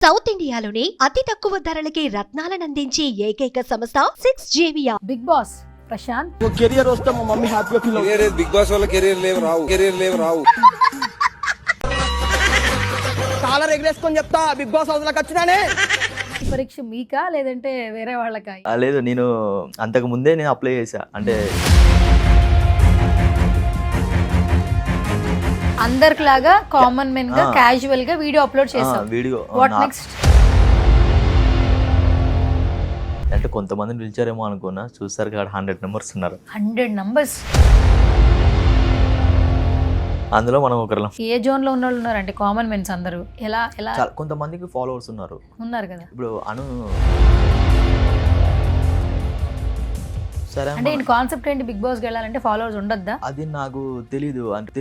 South ఇండియాలోని అతి తక్కువ ధరలకి రత్నాలనందించే ఏకైక సంస్థ 6JVR. Big boss Prashanth career వస్తే మా మమ్మీ హ్యాపీగా ఫీల్ అవుతుంది. కెరీర్ బిగ్ బాస్ వల్ల కెరీర్ లేవు రావు చాలా ఎగరేసుకొని చెప్తా బిగ్ బాస్ హౌస్ లోకి వచ్చినానే. ఈ పరీక్ష మీకా లేదంటే వేరే వాళ్ళకా? లేదు, నేను అంతకు ముందే నేను అప్లై చేశా. అంటే అందరిలాగా కామన్ మెన్ గా క్యాజువల్ గా వీడియో అప్లోడ్ చేసాం. Video what next? అంటే కొంతమందిని పిలిచారేమో అనుకున్నా, చూస్తారు కాడ 100 మెంబర్స్ ఉన్నారు. 100 నంబర్స్. అందులో మనం ఒకరు. ఏ జోన్ లో ఉన్న వాళ్ళు ఉన్నారంటే కామన్ మెన్స్ అందరూ ఎలా ఎలా కొంతమందికి ఫాలోవర్స్ ఉన్నారు కదా. ఇప్పుడు సరే అంటే ఈ కాన్సెప్ట్ ఏంటి? బిగ్ బాస్ వెళ్ళాలంటే ఫాలోవర్స్ ఉండొద్దా? అది నాకు తెలీదు అంటే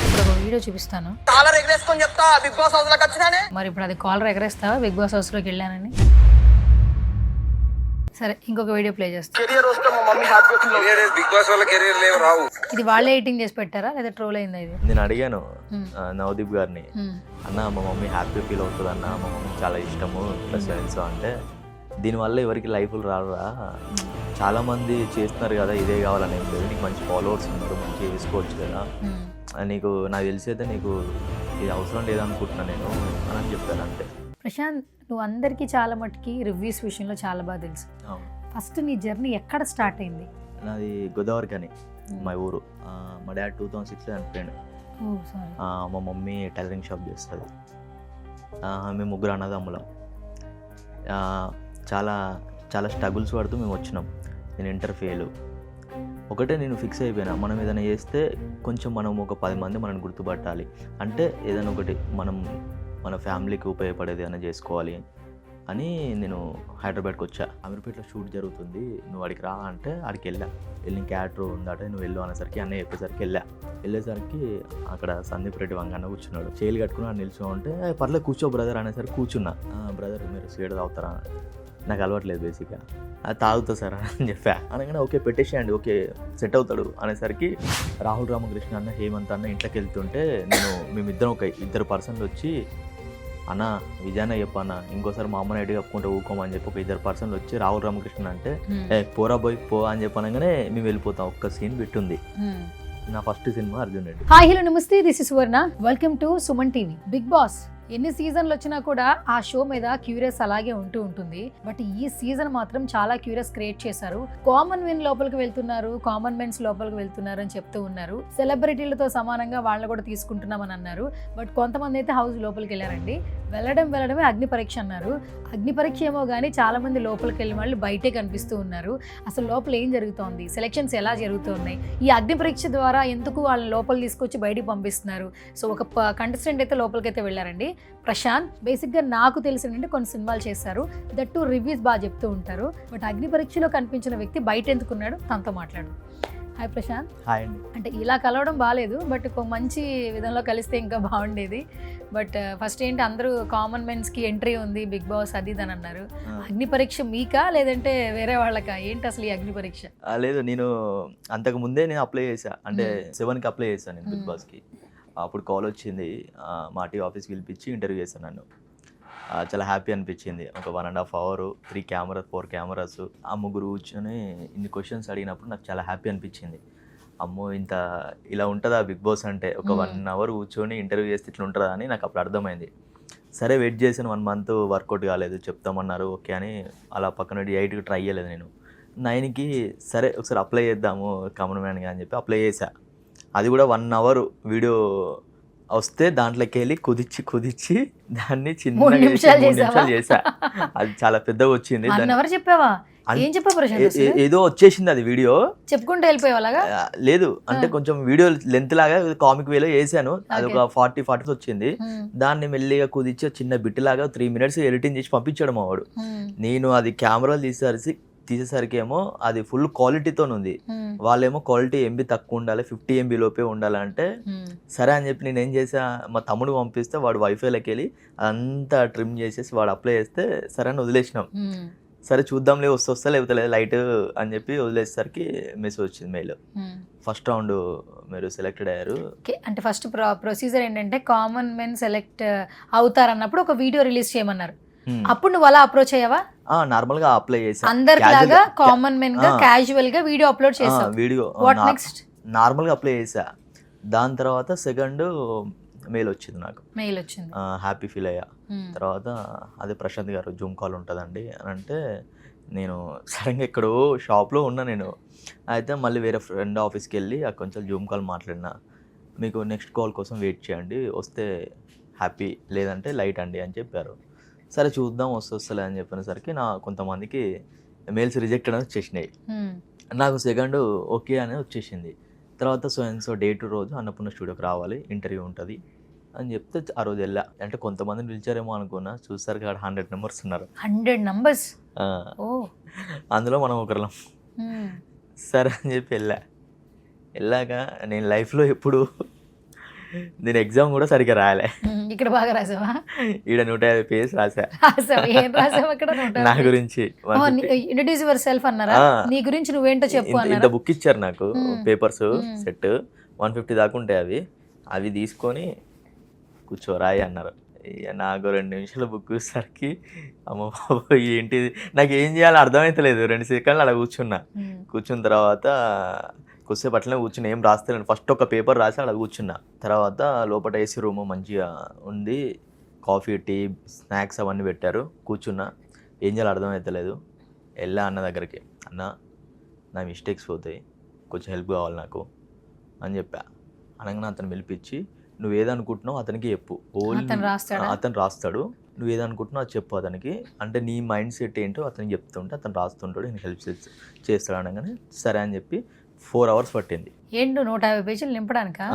ఇప్పుడు ఒక వీడియో చూపిస్తాను. చాలా ఎగరేసుకొని చెప్తా బిగ్ బాస్ హౌస్ లోకి వచ్చినానే. మరి ఇప్పుడు అది కాలర్ ఎగరేస్తావా బిగ్ బాస్ హౌస్ లోకి వెళ్ళానని? సరే, ఇంకొక వీడియో ప్లే చేస్తా. కెరియర్ వస్తే మా మమ్మీ హ్యాపీగా ఫీల్ అవుతుంది. కెరీర్ బిగ్ బాస్ వల్ల కెరీర్ లేవు రావు. ఇది వాళ్ళే ఎడిటింగ్ చేసి పెట్టారా లేదా ట్రోల్ అయిందా ఇది? నేను అడిగాను నవదీప్ గారిని, అన్న మా మమ్మీ హ్యాపీ ఫీల్ అవుతుంది అన్న, మా మమ్మీ చాలా ఇష్టము ప్లస్ అంటే దీనివల్ల ఎవరికి లైఫ్లు రారా, చాలా మంది చేస్తున్నారు కదా, ఇదే కావాలని ఏం లేదు, నీకు మంచి ఫాలోవర్స్ ఉన్నారు, మంచిగా వేసుకోవచ్చు కదా, నీకు నాకు తెలిసి అయితే నీకు ఇది అవసరం లేదనుకుంటున్నా నేను అని చెప్పాను. అంతే. ప్రశాంత్, నువ్వు అందరికీ చాలా మటుకి రివ్యూస్ విషయంలో చాలా బాగా తెలుసు. ఫస్ట్ నీ జర్నీ ఎక్కడ స్టార్ట్ అయింది? నాది గోదావరి కానీ మా ఊరు. మా డాడీ 2006లో చనిపోయాడు. మా మమ్మీ టైలరింగ్ షాప్ చేస్తుంది. మేము ముగ్గురు అన్నదమ్ములం. చాలా చాలా స్ట్రగుల్స్ పడుతూ మేము వచ్చినాం. నేను ఇంటర్ ఫెయిల్. ఒకటే నేను ఫిక్స్ అయిపోయినా, మనం ఏదైనా చేస్తే కొంచెం మనం ఒక 10 మంది మనల్ని గుర్తుపట్టాలి అంటే ఏదైనా ఒకటి మనం మన ఫ్యామిలీకి ఉపయోగపడేది ఏదైనా చేసుకోవాలి అని నేను హైదరాబాద్కి వచ్చా. అమీర్పేటలో షూట్ జరుగుతుంది, నువ్వు అడిగి రా అంటే అడికి వెళ్ళి క్యాటర్ ఉందట, నువ్వు వెళ్ళు అనేసరికి అన్నయ్య చెప్పేసరికి వెళ్ళేసరికి అక్కడ సందీప్ రెడ్డి వంగన్న కూర్చున్నాడు. చేలు కట్టుకుని అని నిల్చో ఉంటే పర్లేదు కూర్చో బ్రదర్ అనేసరికి కూర్చున్నా. బ్రదర్ మీరు స్వీట్ తాగుతారా? నాకు అలవాట్లేదు బేసిక్గా. అది తాగుతా సార్ అని చెప్పా. అనగానే ఓకే పెట్టేసేయండి, ఓకే సెట్ అవుతాడు అనేసరికి రాహుల్ రామకృష్ణ అన్న హేమంత్ అన్న ఇంట్లోకి వెళ్తుంటే మేమిద్దరం ఒక 2 పర్సన్లు వచ్చి, అన్న విజయాన్న చెప్పన్న ఇంకోసారి మా అమ్మని ఎటు కప్పుకుంటే ఊకోమని చెప్పి ఒక 2 పర్సన్లు వచ్చి రాహుల్ రామకృష్ణ అంటే పోరా పోయి పో అని చెప్పనగానే మేము వెళ్ళిపోతాం. ఒక్క సీన్ పెట్టుంది. నా first cinema Arjun Reddy. Hi hello namaste, this is Suvarna. Welcome to Suman TV. Big boss ఎన్ని సీజన్లు వచ్చినా కూడా ఆ షో మీద క్యూరియస్ అలాగే ఉంటుంది. బట్ ఈ సీజన్ మాత్రం చాలా క్యూరియస్ క్రియేట్ చేశారు. కామన్ మెన్ లోపలికి వెళ్తున్నారు, కామన్ మెన్స్ లోపలికి వెళ్తున్నారు అని చెప్తూ ఉన్నారు. సెలబ్రిటీలతో సమానంగా వాళ్ళని కూడా తీసుకుంటున్నామని అన్నారు. బట్ కొంతమంది అయితే హౌస్ లోపలికి వెళ్ళారండి. వెళ్ళడమే అగ్ని పరీక్ష అన్నారు. అగ్ని పరీక్ష ఏమో కానీ చాలా మంది లోపలికి వెళ్ళిన వాళ్ళు బయటే కనిపిస్తూ ఉన్నారు. అసలు లోపల ఏం జరుగుతోంది, సెలక్షన్స్ ఎలా జరుగుతున్నాయి, ఈ అగ్ని పరీక్ష ద్వారా ఎందుకు వాళ్ళని లోపల తీసుకొచ్చి బయటికి పంపిస్తున్నారు? సో ఒక కంటెస్టెంట్ అయితే లోపలికైతే వెళ్ళారండి. ప్రశాంత్ బేసిక్గా నాకు తెలిసిందంటే కొన్ని సినిమాలు చేశారు, దట్ టు రివ్యూస్ బాగా చెప్తూ ఉంటారు. బట్ అగ్ని పరీక్షలో కనిపించిన వ్యక్తి బయట ఎందుకున్నాడు, తనతో మాట్లాడు. హాయ్ ప్రశాంత్. హాయ్ అండి. అంటే ఇలా కలవడం బాగాలేదు, బట్ ఒక మంచి విధంలో కలిస్తే ఇంకా బాగుండేది. బట్ ఫస్ట్ ఏంటి, అందరూ కామన్ మెన్స్కి ఎంట్రీ ఉంది బిగ్ బాస్ అది అని అన్నారు. అగ్ని పరీక్ష మీకా లేదంటే వేరే వాళ్ళకా? ఏంటి అసలు ఈ అగ్ని పరీక్ష? లేదు, నేను అంతకు ముందే నేను అప్లై చేశా. అంటే 7కి అప్లై చేశాను నేను బిగ్ బాస్కి. అప్పుడు కాల్ వచ్చింది, మా టీ ఆఫీస్కి పిలిపించి ఇంటర్వ్యూ చేశాను నన్ను. చాలా హ్యాపీ అనిపించింది. ఒక 1.5 hour 3 కెమెరాస్ 4 కెమెరాస్ ఆ ముగ్గురు కూర్చొని ఇన్ని క్వశ్చన్స్ అడిగినప్పుడు నాకు చాలా హ్యాపీ అనిపించింది. అమ్మో ఇలా ఉంటుందా బిగ్ బాస్ అంటే, ఒక 1 hour కూర్చొని ఇంటర్వ్యూ చేస్తే ఇట్లా ఉంటుందా అని నాకు అప్పుడు అర్థమైంది. సరే వెయిట్ చేశాను, 1 month వర్కౌట్ కాలేదు, చెప్తామన్నారు ఓకే అని అలా పక్కన 8కి ట్రై చేయలేదు నేను. 9కి సరే ఒకసారి అప్లై చేద్దాము కామన్ మ్యాన్గా అని చెప్పి అప్లై చేశా. అది కూడా 1 hour వీడియో వస్తే దాంట్లోకి వెళ్ళి కుదిచ్చి దాన్ని చిన్నగా 3 నిమిషాలు చేసా. అది చాలా పెద్దగా వచ్చింది. ఏదో వచ్చేసింది అది వీడియో, చెప్పుకుంటూ వెళ్ళిపోయేలాగా లేదు అంటే కొంచెం వీడియో లెంత్ లాగా కామిక్ వేలో వేసాను. అది ఒక 40 వచ్చింది. దాన్ని మెల్లిగా కుదిచ్చి చిన్న బిట్ లాగా 3 minutes ఎడిటింగ్ చేసి పంపించాడు మా వాడు. నేను అది కెమెరాలు తీసేసరికి ఏమో అది ఫుల్ క్వాలిటీతో ఉంది. వాళ్ళేమో క్వాలిటీ MB తక్కువ ఉండాలి, 50 MB లోపే ఉండాలంటే సరే అని చెప్పి నేను ఏం చేసా, మా తమ్ముడు పంపిస్తే వాడు వైఫైలోకి వెళ్ళి అదంతా ట్రిమ్ చేసేసి వాడు అప్లై చేస్తే సరే అని వదిలేసినాం. సరే చూద్దాంలే వస్తా లేకపోతే లేదు లైట్ అని చెప్పి వదిలేసరికి మెసేజ్ వచ్చింది మెయిల్, ఫస్ట్ రౌండ్ మీరు సెలెక్టెడ్ అయ్యారు. అంటే ఫస్ట్ ప్రొసీజర్ ఏంటంటే కామన్ మెన్ సెలెక్ట్ అవుతారన్నప్పుడు ఒక వీడియో రిలీజ్ చేయమన్నారు. అప్పుడు నువ్వు అలా అప్రోచ్ అయ్యావా? నార్మల్ గా అప్లై చేసా, అందరిలాగా కామన్ మెన్ గా క్యాజువల్ గా వీడియో అప్లోడ్ చేసావు. Video what next? నార్మల్ గా అప్లై చేసా. దాని తర్వాత సెకండ్ మెయిల్ వచ్చింది నాకు, మెయిల్ వచ్చింది, హ్యాపీ ఫీల్ అయ్యా. తర్వాత అదే ప్రశాంత్ గారు జూమ్ కాల్ ఉంటుందండి అని అంటే నేను సడన్గా ఎక్కడో షాప్లో ఉన్నా నేను. అయితే మళ్ళీ వేరే ఫ్రెండ్ ఆఫీస్కి వెళ్ళి అక్కడ కొంచెం జూమ్ కాల్ మాట్లాడినా, మీకు నెక్స్ట్ కాల్ కోసం వెయిట్ చేయండి, వస్తే హ్యాపీ లేదంటే లైట్ అండి అని చెప్పారు. సరే చూద్దాం వస్తలే అని చెప్పినసరికి నా కొంతమందికి మెయిల్స్ రిజెక్టెడ్ అని వచ్చేసినాయి, నాకు సెకండ్ ఓకే అని వచ్చేసింది. తర్వాత సో డేట్ రోజు అన్నపూర్ణ స్టూడియోకి రావాలి, ఇంటర్వ్యూ ఉంటుంది అని చెప్తే ఆ రోజు వెళ్ళా. అంటే కొంతమందిని పిలిచారేమో అనుకున్నా, చూస్తారు కాడ 100 నెంబర్స్ ఉన్నారు. 100 numbers? అందులో మనం ఒకరిలం. సరే అని చెప్పి వెళ్ళాక నేను లైఫ్లో ఎప్పుడు నేను ఎగ్జామ్ కూడా సరిగ్గా రాయలే. ఇక్కడ బాగా రాసావా? ఈడ 150 పేజెస్ రాసా. ఏం రాసావు అక్కడ? నా గురించి ఇంట్రడ్యూస్ యువర్ సెల్ఫ్ అన్నారా? నీ గురించి నువ్వేంటో చెప్పు అన్నారా? ఇంత బుక్ ఇచ్చారు నాకు, పేపర్స్ సెట్ 150 దాకా ఉంటాయి. అవి తీసుకొని కూర్చో రాయి అన్నారు. నాకు 2 నిమిషాలు బుక్ చూసేసరికి అమ్మ బాబు ఏంటిది, నాకు ఏం చేయాలో అర్థమవుతలేదు. 2 సెకండ్లు అలా కూర్చున్న తర్వాత కొద్దిసేపు అట్లనే కూర్చుని ఏం రాస్తలేను. ఫస్ట్ ఒక పేపర్ రాసి అలా కూర్చున్నా. తర్వాత లోపల ఏసీ రూమ్ మంచిగా ఉంది, కాఫీ టీ స్నాక్స్ అవన్నీ పెట్టారు. కూర్చున్నా, ఏం చేయాలో అర్థమవుతలేదు. వెళ్ళా అన్న దగ్గరికి, అన్న నా మిస్టేక్స్ పోతాయి, కొంచెం హెల్ప్ కావాలి నాకు అని చెప్పా. అనగానే అతను పిలిపించి నువ్వు ఏదనుకుంటున్నావు అతనికి చెప్పు, అతను రాస్తాడు, నువ్వు ఏదనుకుంటున్నావు అది చెప్పు అతనికి, అంటే నీ మైండ్ సెట్ ఏంటో అతనికి చెప్తుంటే అతను రాస్తుంటాడు, నేను హెల్ప్ చేస్తాడు అనగానే సరే అని చెప్పి 4 hours పట్టింది. ఏంటో 150 పేజీలు నింపడానికా?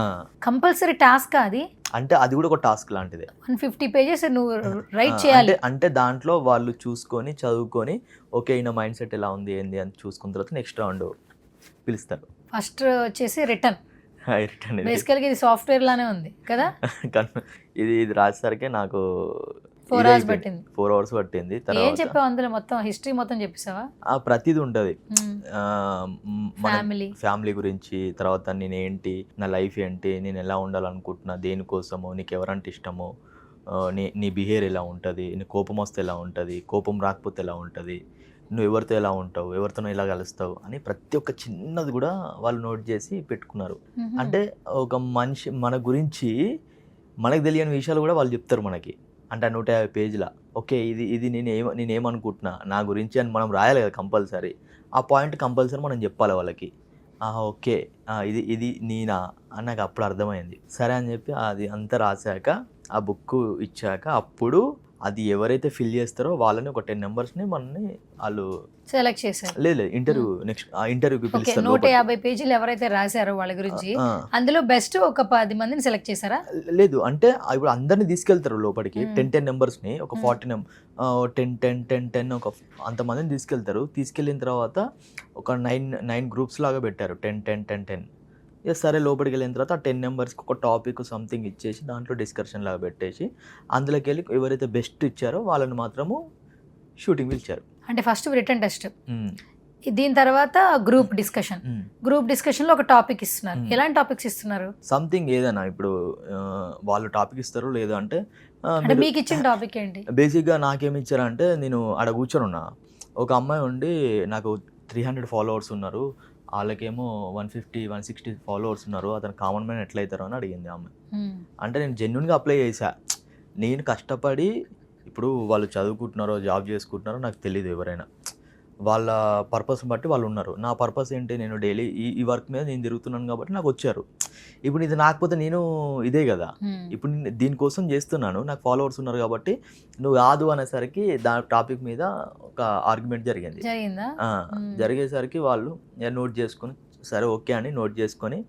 కంపల్సరీ టాస్క్ అది? అంటే అది కూడా ఒక టాస్క్ లాంటిదే. 150 pages నువ్వు రైట్ చేయాలి. అంటే దాంట్లో వాళ్ళు చూసుకొని చదువుకొని ఓకే ఈయన మైండ్ సెట్ ఎలా ఉంది ఏంది అని చూసుకున్న తర్వాత నెక్స్ట్ రౌండ్ పిలుస్తారు. ఫస్ట్ వచ్చేసి రిటర్న్. బేసికల్గా ఇది సాఫ్ట్వేర్ లానే ఉంది కదా? ఇది రాసేసరికి నాకు 4 hours పట్టింది. 4 hours పట్టింది. ఏం చెప్పావు అందులో? మొత్తం హిస్టరీ మొత్తం చెప్పేసావా? ప్రతిది ఉంటుంది, ఫ్యామిలీ గురించి, తర్వాత నేనేంటి, నా లైఫ్ ఏంటి, నేను ఎలా ఉండాలనుకుంటున్నా, దేనికోసమో, నీకు ఎవరంటే ఇష్టమో, నీ బిహేవియర్ ఎలా ఉంటుంది, నీ కోపం వస్తే ఎలా ఉంటుంది, కోపం రాకపోతే ఎలా ఉంటుంది, నువ్వు ఎవరితో ఎలా ఉంటావు, ఎవరితోనో ఎలా కలుస్తావు అని ప్రతి ఒక్క చిన్నది కూడా వాళ్ళు నోట్ చేసి పెట్టుకున్నారు. అంటే ఒక మనిషి మన గురించి మనకు తెలియని విషయాలు కూడా వాళ్ళు చెప్తారు మనకి. అంటే 150 పేజీల ఓకే ఇది నేనేమనుకుంటున్నా నా గురించి అని మనం రాయాలి కదా కంపల్సరీ. ఆ పాయింట్ కంపల్సరీ మనం చెప్పాలి వాళ్ళకి. ఓకే ఇది నేనా అని నాకు అప్పుడు అర్థమైంది. సరే అని చెప్పి అది అంతా రాశాక ఆ బుక్ ఇచ్చాక అప్పుడు అది ఎవరైతే ఫిల్ చేస్తారో వాళ్ళని ఒక 10 నెంబర్స్ని మనని వాళ్ళు సెలెక్ట్ చేశారు. లేదు ఇంటర్వ్యూ, నెక్స్ట్ ఇంటర్వ్యూకి పిలుస్తారు. 150 పేజీలు ఎవరైతే రాశారో వాళ్ళ గురించి అందులో బెస్ట్ ఒక 10 మందిని సెలెక్ట్ చేశారా? లేదు అంటే ఇప్పుడు అందరిని తీసుకెళ్తారు లోపలికి, 10 నెంబర్స్ని ఒక 40 10 ఒక అంతమందిని తీసుకెళ్తారు. తీసుకెళ్ళిన తర్వాత ఒక 9 గ్రూప్స్ లాగా పెట్టారు, 10. సరే లోపలికి వెళ్ళిన తర్వాత ఆ 10 నెంబర్స్కి ఒక టాపిక్ సంథింగ్ ఇచ్చేసి దాంట్లో డిస్కషన్ లాగా పెట్టేసి అందులోకి వెళ్ళి ఎవరైతే బెస్ట్ ఇచ్చారో వాళ్ళని మాత్రము షూటింగ్ పిలిచారు. అంటే ఫస్ట్ రిటర్న్ టెస్ట్, దీని తర్వాత గ్రూప్ డిస్కషన్లో ఒక టాపిక్ ఇస్తున్నారు. ఎలాంటి టాపిక్స్ ఇస్తున్నారు? సంథింగ్ ఏదైనా ఇప్పుడు వాళ్ళు టాపిక్ ఇస్తారు. లేదు అంటే మీకు ఇచ్చిన టాపిక్ ఏంటి? బేసిక్గా నాకేమి ఇచ్చారంటే నేను ఆడ కూర్చొని ఉన్నా, ఒక అమ్మాయి ఉండి నాకు 300 followers ఉన్నారు, వాళ్ళకేమో 150-160 followers ఉన్నారు, అతను కామన్ మ్యాన్ ఎట్లయితారో అని అడిగింది ఆమె. అంటే నేను జెన్యున్గా అప్లై చేశా. నేను కష్టపడి ఇప్పుడు వాళ్ళు చదువుకుంటున్నారో జాబ్ చేసుకుంటున్నారో నాకు తెలియదు, ఎవరైనా వాళ్ళ పర్పస్ బట్టి వాళ్ళు ఉన్నారు. నా పర్పస్ ఏంటి, నేను డైలీ ఈ వర్క్ మీద నేను తిరుగుతున్నాను కాబట్టి నాకు వచ్చారు. ఇప్పుడు ఇది నాకపోతే నేను ఇదే కదా, ఇప్పుడు దీనికోసం చేస్తున్నాను, నాకు ఫాలోవర్స్ ఉన్నారు కాబట్టి నువ్వు కాదు అనేసరికి టాపిక్ మీద ఒక ఆర్గ్యుమెంట్ జరిగేసరికి వాళ్ళు నోట్ చేసుకొని సరే ఓకే అని నోట్ చేసుకొని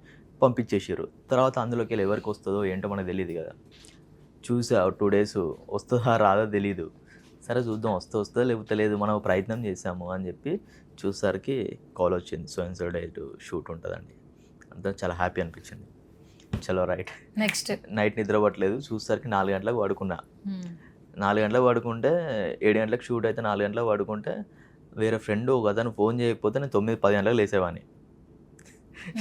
పంపించేసారు. తర్వాత అందులోకి వెళ్ళి ఎవరికి వస్తుందో ఏంటో మనకు తెలియదు కదా. చూసా 2 days వస్తుందా రాదో తెలీదు. సరే చూద్దాం వస్తుందో లేకపోతే లేదు, మనం ప్రయత్నం చేసాము అని చెప్పి చూసేసరికి కాల్ వచ్చింది, సో డేట్ షూట్ ఉంటుందండి. అంతా చాలా హ్యాపీ అనిపించింది. చలో రైట్. నెక్స్ట్ నైట్ నిద్రపట్టలేదు, చూసేసరికి 4 గంటలకు పడుకున్నా. 4 గంటలకు పడుకుంటే 7 గంటలకు షూట్ అయితే 4 గంటలకు పడుకుంటే వేరే ఫ్రెండ్ ఒక అతను ఫోన్ చేయకపోతే నేను 9-10 గంటలకు లేసేవాడిని.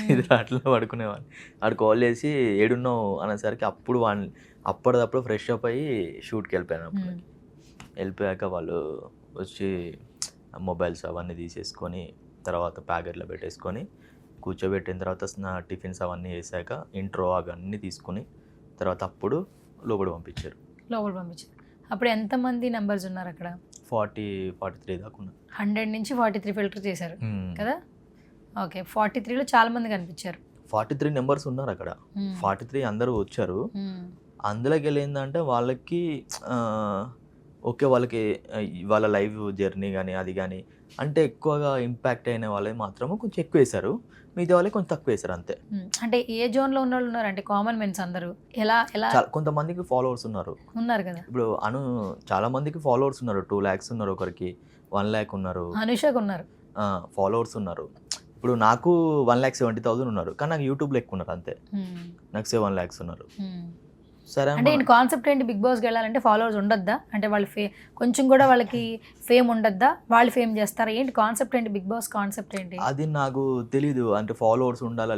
నిద్ర అట్లా పడుకునేవాడిని. ఆడు కాల్ చేసి ఏడున్నావు అనేసరికి అప్పుడు అప్పటిదప్పుడు ఫ్రెష్ అప్ అయ్యి షూట్కి వెళ్ళిపోయాను. అప్పుడు వెళ్ళిపోయాక వాళ్ళు వచ్చి మొబైల్స్ అవన్నీ తీసేసుకొని తర్వాత ప్యాకెట్లో పెట్టేసుకొని కూర్చోబెట్టిన తర్వాత నా టిఫిన్స్ అవన్నీ వేసాక ఇంట్రో అవన్నీ తీసుకుని తర్వాత అప్పుడు లోపల పంపించారు. అప్పుడు ఎంతమంది నెంబర్స్ ఉన్నారు అక్కడ? 43 దాకా ఉన్నారు. 100 నుంచి 43 ఫిల్టర్ చేశారు కదా? ఓకే, 43లో చాలా మంది కనిపించారు. 43 నెంబర్స్ ఉన్నారు అక్కడ. 43 అందరూ వచ్చారు. అందులోకి వెళ్ళి ఏంటంటే వాళ్ళకి ఓకే, వాళ్ళకి వాళ్ళ లైఫ్ జర్నీ కానీ అది కానీ అంటే ఎక్కువగా ఇంపాక్ట్ అయిన వాళ్ళే మాత్రము కొంచెం ఎక్కువ వేశారు, మిగతా వాళ్ళే కొంచెం తక్కువ వేశారు అంతే. అంటే ఏ జోన్లో ఉన్న వాళ్ళు ఉన్నారు? అంటే కామన్ మెన్స్ అందరూ ఎలా ఎలా? కొంతమందికి ఫాలోవర్స్ ఉన్నారు కదా. ఇప్పుడు చాలా మందికి ఫాలోవర్స్ ఉన్నారు. 2 lakhs ఉన్నారు, ఒకరికి 1 lakh ఉన్నారు, అనుషకు ఉన్నారు ఫాలోవర్స్ ఉన్నారు. ఇప్పుడు నాకు 1,70,000 ఉన్నారు, కానీ నాకు యూట్యూబ్లో ఎక్కువ ఉన్నారు అంతే. నాకు 7 lakhs ఉన్నారు. సరే అంటే కాన్సెప్ట్ ఏంటి? బిగ్ బాస్కి వెళ్ళాలంటే ఫాలోవర్స్ ఉండొద్దా? అంటే వాళ్ళు కొంచెం కూడా వాళ్ళకి ఫేమ్ ఉండొద్దా? వాళ్ళు ఫేమ్ చేస్తారా ఏంటి? కాన్సెప్ట్ ఏంటి? బిగ్ బాస్ కాన్సెప్ట్ ఏంటి? అది నాకు తెలీదు. అంటే ఫాలోవర్స్ ఉండాలా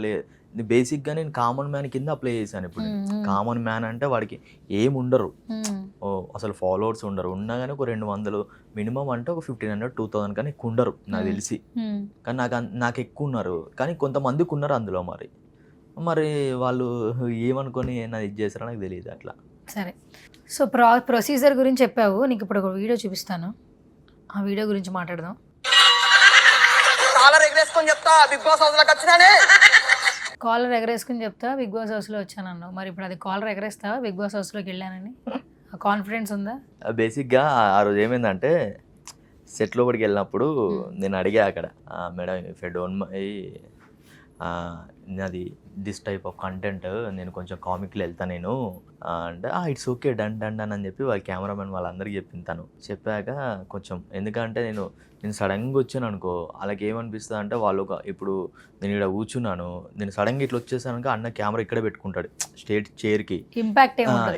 బేసిక్గా నేను కామన్ మ్యాన్ కింద అప్లై చేశాను. ఇప్పుడు కామన్ మ్యాన్ అంటే వాడికి ఏం ఉండరు, అసలు ఫాలోవర్స్ ఉండరు. ఉన్నా కానీ ఒక 200 మినిమం అంటే ఒక 1,500 2,000 కానీ ఎక్కువ ఉండరు నాకు తెలిసి. కానీ నాకు ఎక్కువ ఉన్నారు, కానీ కొంతమందికి ఉన్నారు అందులో. మరి వాళ్ళు ఏమనుకొని నాది ఇది చేస్తారో నాకు తెలియదు అట్లా. సరే, సో ప్రొసీజర్ గురించి చెప్పావు. నీకు ఇప్పుడు ఒక వీడియో చూపిస్తాను, ఆ వీడియో గురించి మాట్లాడదాం. కాలర్ ఎగరేసుకొని చెప్తా బిగ్ బాస్ హౌస్ లోకి వచ్చినానే. కాలర్ ఎగరేసుకుని చెప్తా బిగ్ బాస్ హౌస్లో వచ్చానన్నావు. మరి ఇప్పుడు అది కాలర్ ఎగరేస్తావా బిగ్ బాస్ హౌస్లోకి వెళ్ళానని? కాన్ఫిడెన్స్ ఉందా? బేసిక్గా ఆ రోజు ఏమైందంటే సెట్ లోపలికి వెళ్ళినప్పుడు నేను అడిగా అక్కడ, మేడం ఇఫ్ ఐ డోంట్ అది దిస్ టైప్ ఆఫ్ కంటెంట్ నేను కొంచెం కామిక్లో వెళ్తాను నేను అంటే ఇట్స్ ఓకే డన్ అని చెప్పి వాళ్ళ కెమెరామెన్ వాళ్ళందరికీ చెప్పింది. చెప్పాక కొంచెం ఎందుకంటే నేను సడన్గా వచ్చాను అనుకో, వాళ్ళకి ఏమనిపిస్తుంది అంటే వాళ్ళు ఇప్పుడు నేను ఇక్కడ కూర్చున్నాను, నేను సడన్గా ఇట్లా వచ్చేసాను అన్న కెమెరా ఇక్కడ పెట్టుకుంటాడు స్టేట్ చైర్కి,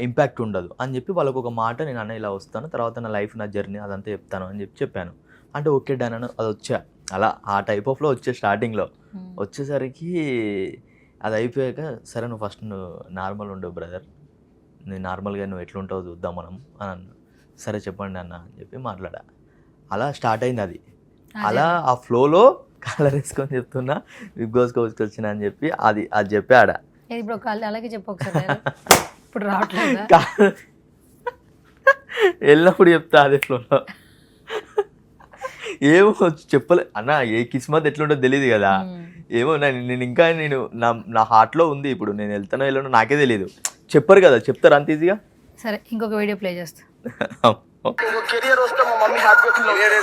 ఇంపాక్ట్ ఉండదు అని చెప్పి వాళ్ళకు ఒక మాట, నేను అన్న ఇలా వస్తాను తర్వాత నా లైఫ్ నా జర్నీ అదంతా చెప్తాను అని చెప్పాను. అంటే ఓకే డన్ అని అది వచ్చా అలా ఆ టైప్ ఆఫ్లో వచ్చే స్టార్టింగ్లో. వచ్చేసరికి అది అయిపోయాక సరే నువ్వు ఫస్ట్ నువ్వు నార్మల్ ఉండవు బ్రదర్, నేను నార్మల్గా నువ్వు ఎట్లుంటావు చూద్దాం మనం అని అన్నా. సరే చెప్పండి అన్న అని చెప్పి మాట్లాడా. అలా స్టార్ట్ అయింది అది. అలా ఆ ఫ్లోలో కాలర్ వేసుకొని చెప్తున్నా బిగ్ బాస్ కోచ్కి వచ్చిన అని చెప్పి అది చెప్పాడా. అలాగే చెప్పు ఒకసారి. ఇప్పుడు రావట్లేదు, వెళ్ళినప్పుడు చెప్తా అదే ఫ్లోలో. ఏమో చెప్పలే అన్న, ఏ కిస్మత్ ఎట్లుంటో తెలియదు కదా. ఏమో నేను ఇంకా నా హార్ట్లో ఉంది. ఇప్పుడు నేను వెళ్తానో వెళ్ళానో నాకే తెలియదు. చెప్పరు కదా, చెప్తారు అంత ఈజీగా. సరే ఇంకొక వీడియో ప్లే చేస్తా.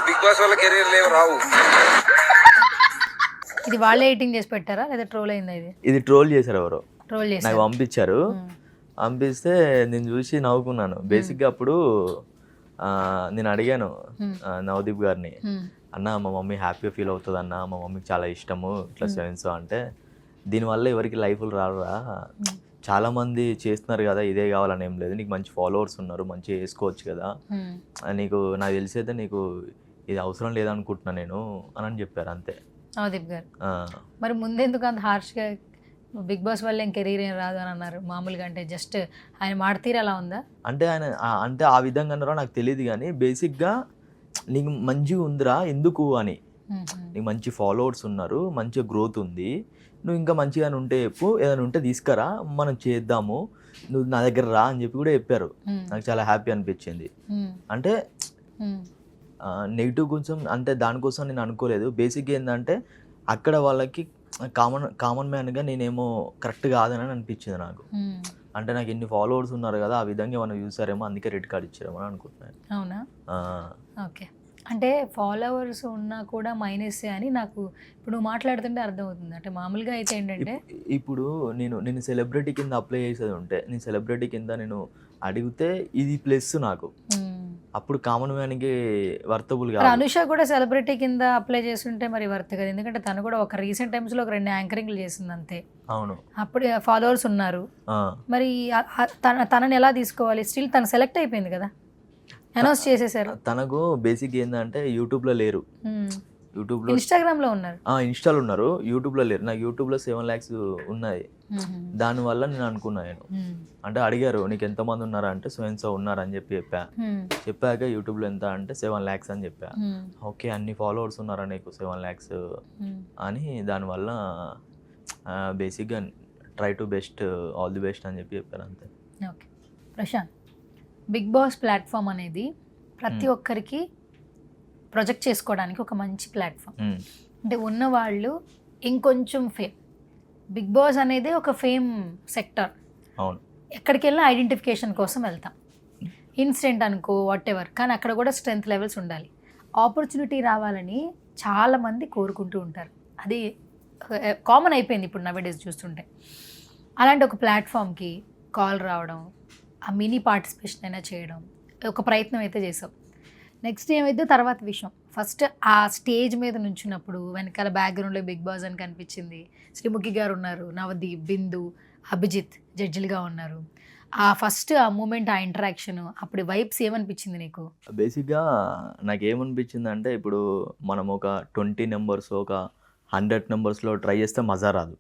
బిగ్ బాస్ వల్ల కెరీర్ లేవు రావు. ఇది వాళ్ళే ఎడిటింగ్ చేసి పెట్టారా లేదా ట్రోల్ అయిందా? ఇది ట్రోల్ చేశారు, ఎవరో ట్రోల్ చేసి నాకు పంపించారు. పంపిస్తే నేను చూసి నవ్వుకున్నాను. బేసిక్గా అప్పుడు నేను అడిగాను నవదీప్ గారిని, అన్న మా మమ్మీ హ్యాపీగా ఫీల్ అవుతుంది అన్న, మా మమ్మీకి చాలా ఇష్టము ఇట్లా సెవెన్స్ అంటే, దీనివల్ల ఎవరికి లైఫ్లు రారా, చాలామంది చేస్తున్నారు కదా, ఇదే కావాలని ఏం లేదు, నీకు మంచి ఫాలోవర్స్ ఉన్నారు, మంచిగా వేసుకోవచ్చు కదా, నీకు నాకు తెలిసి అయితే నీకు ఇది అవసరం లేదనుకుంటున్నా నేను అని చెప్పారు అంతే నవదీప్ గారు. మరి ముందెందుకు అంత హార్ష్గా బిగ్ బాస్ వల్ల ఏం కెరీర్ ఏం రాదు అని అన్నారు? మామూలుగా అంటే జస్ట్ ఆయన మాడతీరు అలా ఉందా? అంటే ఆయన అంటే ఆ విధంగా అన్నారో నాకు తెలియదు, కానీ బేసిక్గా నీకు మంచిగా ఉందిరా ఎందుకు అని, నీకు మంచి ఫాలోవర్స్ ఉన్నారు, మంచిగా గ్రోత్ ఉంది, నువ్వు ఇంకా మంచిగా ఉంటే చెప్పు, ఏదైనా ఉంటే తీసుకురా మనం చేద్దాము, నువ్వు నా దగ్గర రా అని చెప్పి కూడా చెప్పారు. నాకు చాలా హ్యాపీ అనిపించింది. అంటే నెగిటివ్ కొంచెం అంటే దానికోసం నేను అనుకోలేదు. బేసిక్గా ఏంటంటే అక్కడ వాళ్ళకి కామన్ మ్యాన్గా నేనేమో కరెక్ట్ కాదని అనిపించింది నాకు. అంటే నాకు ఎన్ని ఫాలోవర్స్ ఉన్నారు కదా, ఆ విధంగా మనం చూసారేమో, అందుకే రెడ్ కార్డ్ ఇచ్చారేమో అని అనుకుంటున్నాను. అవునా? ఓకే. అంటే ఫాలోవర్స్ ఉన్నా కూడా మైనసే అని నాకు ఇప్పుడు నువ్వు మాట్లాడుతుంటే అర్థమవుతుంది. అంటే మామూలుగా అయితే ఏంటంటే ఇప్పుడు నేను సెలబ్రిటీ కింద అప్లై చేసేది ఉంటే, నేను సెలబ్రిటీ కింద నేను అడిగితే ఇది ప్లస్ నాకు, అప్పుడు కామన్ మ్యాన్కి వర్తబుల్ కాదు. అనుష కూడా సెలబ్రిటీ కింద అప్లై చేస్తుంటే మరి వర్త్ కదా, ఎందుకంటే తను కూడా ఒక రీసెంట్ టైమ్స్లో ఒక 2 యాంకరింగ్లు చేసింది అంతే. అవును, అప్పుడు ఫాలోవర్స్ ఉన్నారు. మరి తనని ఎలా తీసుకోవాలి? స్టిల్ తను సెలెక్ట్ అయిపోయింది కదా, అనౌన్స్ చేసేసారు. తనకు బేసిక్ ఏంటంటే యూట్యూబ్లో లేరు. యూట్యూబ్లో ఇన్స్టాగ్రామ్ లో ఉన్నారు. ఇన్స్టాలో ఉన్నారు, యూట్యూబ్లో లేరు. నాకు యూట్యూబ్లో 7 lakhs ఉన్నాయి. దానివల్ల నేను అనుకున్నాను, అంటే అడిగారు నీకు ఎంతమంది ఉన్నారా అంటే సో ఉన్నారని చెప్పాక యూట్యూబ్లో ఎంత అంటే 7 lakhs అని చెప్పా. ఓకే అన్ని ఫాలోవర్స్ ఉన్నారా నీకు 7 lakhs అని, దానివల్ల బేసిక్గా try to best, all the best అని చెప్పారు అంతే. Okay Prashanth, Bigg Boss platform అనేది ప్రతి ఒక్కరికి ప్రొజెక్ట్ చేసుకోవడానికి ఒక మంచి ప్లాట్ఫామ్. అంటే ఉన్నవాళ్ళు ఇంకొంచెం ఫేమ్, బిగ్ బాస్ అనేది ఒక ఫేమ్ సెక్టర్. అవును, ఎక్కడికి వెళ్ళినా ఐడెంటిఫికేషన్ కోసం వెళ్తాం, ఇన్స్టెంట్ అనుకో వాట్ ఎవర్, కానీ అక్కడ కూడా స్ట్రెంత్ లెవెల్స్ ఉండాలి. ఆపర్చునిటీ రావాలని చాలామంది కోరుకుంటూ ఉంటారు, అది కామన్ అయిపోయింది ఇప్పుడు నవేడేస్ చూస్తుంటే. అలాంటి ఒక ప్లాట్ఫామ్కి కాల్ రావడం, ఆ మినీ పార్టిసిపేషన్ అయినా చేయడం, ఒక ప్రయత్నం అయితే చేసాం. నెక్స్ట్ ఏమైతే తర్వాత విషయం, ఫస్ట్ ఆ స్టేజ్ మీద నుంచున్నప్పుడు వెనకాల బ్యాక్గ్రౌండ్లో బిగ్ బాస్ అని కనిపించింది, శ్రీముఖి గారు ఉన్నారు, నవదీప్, బిందు, అభిజిత్ జడ్జిలుగా ఉన్నారు. ఆ ఫస్ట్ ఆ మూమెంట్, ఆ ఇంటరాక్షన్, అప్పుడు వైబ్స్ ఏమనిపించింది నీకు? బేసిక్గా నాకు ఏమనిపించింది అంటే, ఇప్పుడు మనం ఒక 20 numbers ఒక 100 numbers ట్రై చేస్తే మజా రాదు.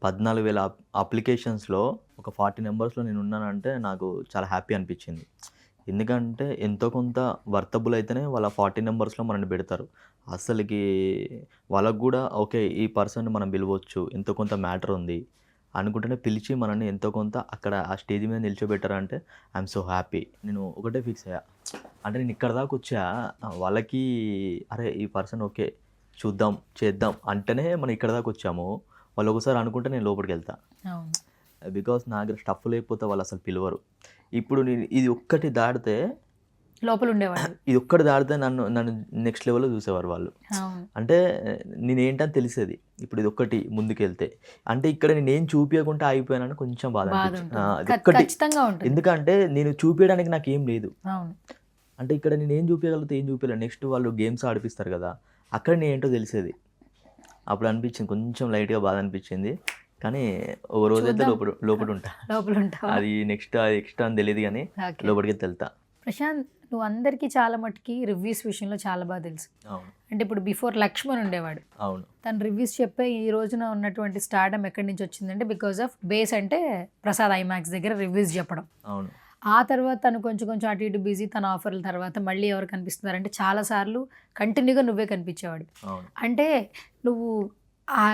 14,000 అప్లికేషన్స్లో ఒక 40 numbers నేను ఉన్నానంటే నాకు చాలా హ్యాపీ అనిపించింది. ఎందుకంటే ఎంతో కొంత వర్తబుల్ అయితేనే వాళ్ళ 40 numbers మనల్ని పెడతారు. అసలుకి వాళ్ళకు కూడా ఓకే ఈ పర్సన్ మనం పిలవచ్చు, ఎంతో కొంత మ్యాటర్ ఉంది అనుకుంటేనే పిలిచి మనల్ని ఎంతో కొంత అక్కడ ఆ స్టేజ్ మీద నిల్చోబెట్టారంటే ఐఎమ్ సో హ్యాపీ. నేను ఒకటే ఫిక్స్ అయ్యా, అంటే నేను ఇక్కడ దాకా వచ్చా, వాళ్ళకి అరే ఈ పర్సన్ ఓకే చూద్దాం చేద్దాం అంటేనే మనం ఇక్కడ దాకా వచ్చాము. వాళ్ళు ఒకసారి అనుకుంటే నేను లోపలికి వెళ్తా, బికాస్ నా దగ్గర స్టఫ్ లేకపోతే వాళ్ళు అసలు పిలవరు. ఇప్పుడు నేను ఇది ఒక్కటి దాడితే లోపల ఉండేవాళ్ళు, ఇది ఒక్కటి దాడితే నన్ను నెక్స్ట్ లెవెల్లో చూసేవారు వాళ్ళు. అంటే నేనేంటని తెలిసేది. ఇప్పుడు ఇది ఒక్కటి ముందుకెళ్తే అంటే ఇక్కడ నేనేం చూపించకుండా అయిపోయానని కొంచెం బాధ అనిపించింది. ఎందుకంటే నేను చూపించడానికి నాకు ఏం లేదు. అంటే ఇక్కడ నేను ఏం చూపించగలిగితే ఏం చూపించలేదు. నెక్స్ట్ వాళ్ళు గేమ్స్ ఆడిపిస్తారు కదా, అక్కడ నేనేంటో తెలిసేది. అప్పుడు అనిపించింది కొంచెం లైట్గా బాధ అనిపించింది. కానీ ఒక రోజైతే లోపల ఉంటా, అది నెక్స్ట్ ఎక్స్ట్రా అని తెలియదు కానీ లోపలికి వెళ్తా. ప్రశాంత్, నువ్వు అందరికీ చాలా మట్టుకి రివ్యూస్ విషయంలో చాలా బాగా తెలుసు. అంటే ఇప్పుడు బిఫోర్ లక్ష్మణ్ ఉండేవాడు, అవును, తను రివ్యూస్ చెప్పే ఈ రోజున ఉన్నటువంటి స్టార్డమ్ ఎక్కడి నుంచి వచ్చిందంటే బికాస్ ఆఫ్ బేస్, అంటే ప్రసాద్ ఐమాక్స్ దగ్గర రివ్యూస్ చెప్పడం. అవును, ఆ తర్వాత తను కొంచెం అటు ఇటు బిజీ, తన ఆఫర్ల తర్వాత మళ్ళీ ఎవరు కనిపిస్తున్నారంటే చాలాసార్లు కంటిన్యూగా నువ్వే కనిపించేవాడు. అంటే నువ్వు ఆ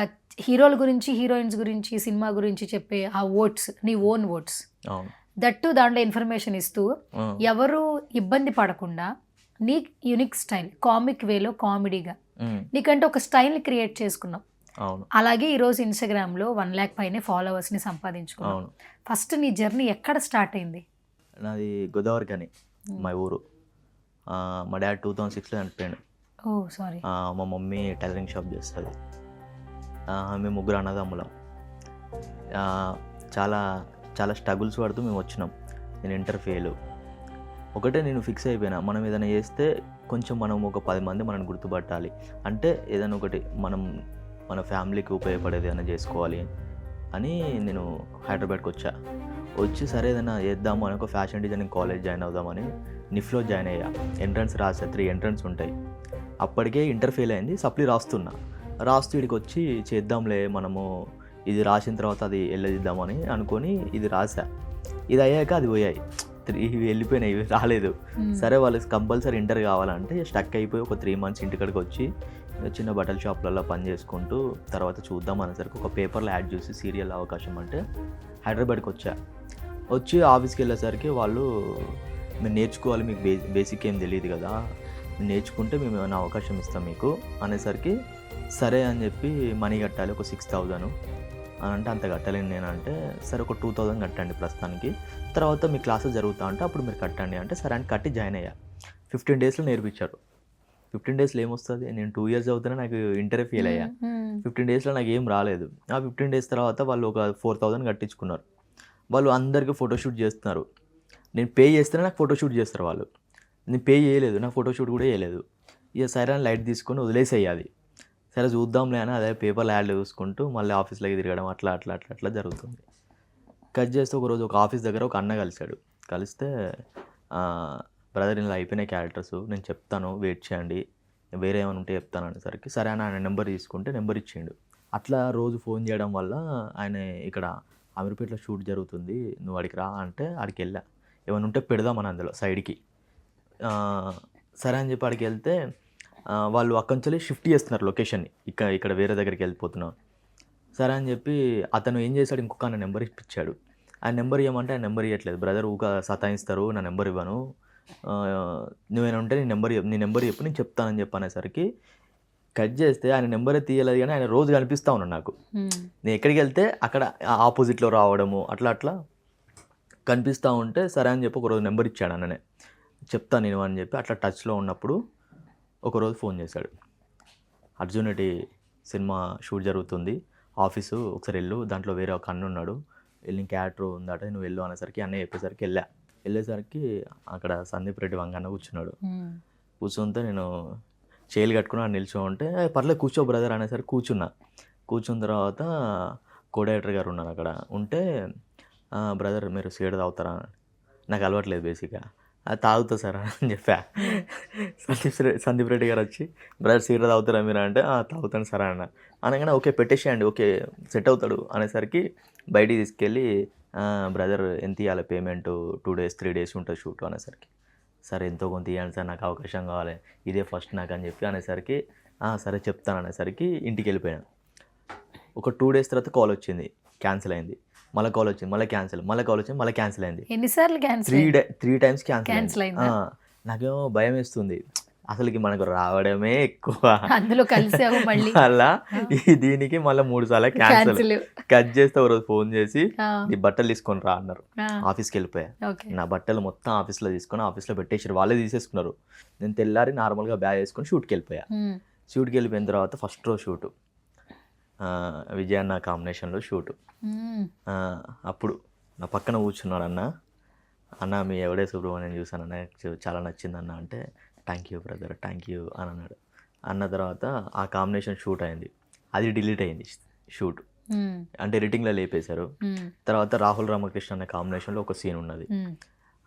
హీరోల గురించి, హీరోయిన్స్ గురించి, సినిమా గురించి చెప్పే ఆ ఓట్స్, నీ ఓన్ ఓట్స్, దట్టు దాంట్లో ఇన్ఫర్మేషన్ ఇస్తూ ఎవరు ఇబ్బంది పడకుండా నీ యూనిక్ స్టైల్, కామిక్ వేలో, కామెడీగా నీకంటే ఒక స్టైల్ని క్రియేట్ చేసుకున్నావు. అలాగే ఈరోజు ఇన్స్టాగ్రామ్లో 1 lakh పైనే ఫాలోవర్స్ని సంపాదించుకున్నావు. ఫస్ట్ నీ జర్నీ ఎక్కడ స్టార్ట్ అయింది? నాది గోదావరి కానీ మా ఊరు. మా డాడీ 2006లో చనిపోయాడు. ఓ సారీ. మా మమ్మీ టైలరింగ్ షాప్ చేస్తుంది. మేము 3 అన్నదమ్ములం. చాలా చాలా స్ట్రగుల్స్ పడుతూ మేము వచ్చినాం. నేను ఇంటర్ ఫెయిల్. ఒకటే నేను ఫిక్స్ అయిపోయినా, మనం ఏదైనా చేస్తే కొంచెం మనం ఒక 10 మంది మనల్ని గుర్తుపట్టాలి, అంటే ఏదైనా ఒకటి మనం మన ఫ్యామిలీకి ఉపయోగపడేది ఏదైనా చేసుకోవాలి అని నేను హైదరాబాద్కి వచ్చి సరే ఏదైనా చేద్దాము అని ఒక ఫ్యాషన్ డిజైనింగ్ కాలేజ్ జాయిన్ అవుదామని నిఫ్లో జాయిన్ అయ్యా. ఎంట్రన్స్ రాసా, 3 ఎంట్రన్స్ ఉంటాయి. అప్పటికే ఇంటర్ ఫెయిల్ అయింది, సప్లీ రాస్తూ ఇక్కడికి వచ్చి చేద్దాంలే మనము, ఇది రాసిన తర్వాత అది వెళ్ళదిద్దామని అనుకొని ఇది రాసా. ఇది అయ్యాక అది పోయాయి, 3 వెళ్ళిపోయినాయి, ఇవి రాలేదు. సరే వాళ్ళకి కంపల్సరీ ఇంటర్ కావాలంటే స్టక్ అయిపోయి ఒక 3 months ఇంటికాడికి వచ్చి చిన్న బట్టల షాప్లలో పని చేసుకుంటూ తర్వాత చూద్దాం అనేసరికి ఒక పేపర్లో యాడ్ చూసి సీరియల్ అవకాశం అంటే హైదరాబాద్కి వచ్చి ఆఫీస్కి వెళ్ళేసరికి వాళ్ళు మీరు నేర్చుకోవాలి, మీకు బేసిక్ ఏం తెలియదు కదా, మీరు నేర్చుకుంటే మేము ఏమైనా అవకాశం ఇస్తాం మీకు అనేసరికి సరే అని చెప్పి మనీ కట్టాలి ఒక 6,000 అని అంటే అంత కట్టలేను నేను. అంటే సరే ఒక 2,000 కట్టండి ప్రస్తుతానికి, తర్వాత మీ క్లాసెస్ జరుగుతా అంటే అప్పుడు మీరు కట్టండి అంటే సరే అని కట్టి జాయిన్ అయ్యా. 15 daysలో నేర్పించారు. 15 daysలో ఏమొస్తుంది, నేను 2 years అవుతూనే నాకు ఇంటర్ ఫెయిల్ అయ్యా. 15 daysలో నాకు ఏం రాలేదు. ఆ 15 days తర్వాత వాళ్ళు ఒక 4,000 కట్టించుకున్నారు. వాళ్ళు అందరికీ ఫోటోషూట్ చేస్తున్నారు. నేను పే చేస్తేనే నాకు ఫోటోషూట్ చేస్తారు వాళ్ళు. నేను పే చేయలేదు, నాకు ఫోటోషూట్ కూడా చేయలేదు. ఇక సరే అని లైట్ తీసుకొని వదిలేసేయాలి. సరే చూద్దాంలే అని అదే పేపర్లో యాడ్లు చూసుకుంటూ మళ్ళీ ఆఫీస్లోకి తిరగడం అట్లా జరుగుతుంది. కట్ చేస్తే ఒకరోజు ఒక ఆఫీస్ దగ్గర ఒక అన్న కలిశాడు. కలిస్తే బ్రదర్ ఇలా అయిపోయినాయి క్యారెక్టర్స్, నేను చెప్తాను వెయిట్ చేయండి, వేరే ఏమైనా ఉంటే చెప్తాను అనేసరికి సరే అని ఆయన నెంబర్ తీసుకుంటే నెంబర్ ఇచ్చిండు. అట్లా రోజు ఫోన్ చేయడం వల్ల ఆయన ఇక్కడ అమీర్పేటలో షూట్ జరుగుతుంది, నువ్వు అడిగి రా అంటే ఆడికి వెళ్ళా, ఏమైనా ఉంటే పెడదామని అందులో సైడ్కి. సరే అని చెప్పి ఆడికి వెళ్తే వాళ్ళు అక్కడి నుంచి షిఫ్ట్ చేస్తున్నారు లొకేషన్ని, ఇక్కడ వేరే దగ్గరికి వెళ్ళిపోతున్నాం. సరే అని చెప్పి అతను ఏం చేశాడు, ఇంకొక ఆయన నెంబర్ ఇప్పించాడు. ఆ నెంబర్ ఇవ్వమంటే ఆ నెంబర్ ఇవ్వట్లేదు. బ్రదర్ ఊక సతాయిస్తారు, నా నెంబర్ ఇవ్వను, నువ్వేనా ఉంటే నీ నెంబర్ చెప్పు నేను చెప్తానని చెప్పనేసరికి కట్ చేస్తే ఆయన నెంబరే తీయలేదు. కానీ ఆయన రోజు కనిపిస్తూ ఉన్నాడు నాకు. నేను ఎక్కడికి వెళ్తే అక్కడ ఆపోజిట్లో రావడము అట్లా అట్లా కనిపిస్తూ ఉంటే సరే అని చెప్పి ఒకరోజు నెంబర్ ఇచ్చాడు అన్ననే, చెప్తాను నేను అని చెప్పి అట్లా టచ్లో ఉన్నప్పుడు ఒకరోజు ఫోన్ చేశాడు. అర్జున్ రెడ్డి సినిమా షూట్ జరుగుతుంది, ఆఫీసు ఒకసారి వెళ్ళు, దాంట్లో వేరే ఒక అన్న ఉన్నాడు, వెళ్ళి క్యారెక్టర్ ఉందట, నువ్వు వెళ్ళు అనేసరికి అన్నయ్య చెప్పేసరికి వెళ్ళేసరికి అక్కడ సందీప్ రెడ్డి వంగన్న కూర్చున్నాడు. కూర్చుంటే నేను చేలు కట్టుకుని నిల్చో ఉంటే పర్లేదు కూర్చో బ్రదర్ అనేసరికి కూర్చున్న తర్వాత కో-డైరెక్టర్ గారు ఉన్నారు అక్కడ ఉంటే, బ్రదర్ మీరు సిగరెట్ తాగుతారా, నాకు అలవాట్లేదు బేసిక్గా, అది తాగుతా సార్ అని చెప్పా. సందీప్ రెడ్డి గారు వచ్చి బ్రదర్ సిగరెట్ తాగుతారా మీరు అంటే తాగుతాను సార్ అన్న. అనగానే ఓకే పెట్టేసేయండి, ఓకే సెట్ అవుతాడు అనేసరికి బయటికి తీసుకెళ్ళి బ్రదర్ ఎంత ఇవ్వాలి పేమెంట్, 2 days 3 days ఉంటుంది షూట్ అనేసరికి, సరే ఎంతో కొంత ఇవ్వండి సార్, నాకు అవకాశం కావాలి, ఇదే ఫస్ట్ నాకు అని చెప్పి అనేసరికి సరే చెప్తాను అనేసరికి ఇంటికి వెళ్ళిపోయాను. ఒక 2 days తర్వాత కాల్ వచ్చింది, క్యాన్సిల్ అయింది, మళ్ళీ కాల్ వచ్చింది, మళ్ళీ క్యాన్సిల్, మళ్ళీ కాల్ వచ్చింది, మళ్ళీ క్యాన్సిల్ అయింది. ఎన్నిసార్లు క్యాన్సిల్? 3 times క్యాన్సిల్ అయింది. నాకేమో భయం వేస్తుంది, అసలుకి మనకు రావడమే ఎక్కువ, అందులో కలిసావు మళ్ళీ అలా దీనికి మళ్ళీ 3 సార్లు క్యాన్సిల్. కట్ చేస్తే ఒకరోజు ఫోన్ చేసి నీ బట్టలు తీసుకొని రా అన్నారు. ఆఫీస్కి వెళ్ళిపోయా, నా బట్టలు మొత్తం ఆఫీస్లో తీసుకొని ఆఫీస్లో పెట్టేసారు, వాళ్ళే తీసేసుకున్నారు. నేను తెల్లారి నార్మల్గా బ్యాగ్ వేసుకొని షూట్కి వెళ్ళిపోయా. షూట్కి వెళ్ళిపోయిన తర్వాత ఫస్ట్ రోజు షూటు విజయన్న కాంబినేషన్లో షూటు. అప్పుడు నా పక్కన కూర్చున్నాడు అన్న మీ ఎవడే సుబ్రహ్మణ్యం చూసాను నాకు చాలా నచ్చింది అన్న అంటే, thank you brother thank you అని అన్నాడు. అన్న తర్వాత ఆ కాంబినేషన్ షూట్ అయింది, అది డిలీట్ అయింది షూట్, అంటే ఎడిటింగ్లో లేపేశారు. తర్వాత రాహుల్ రామకృష్ణ అనే కాంబినేషన్లో ఒక సీన్ ఉన్నది,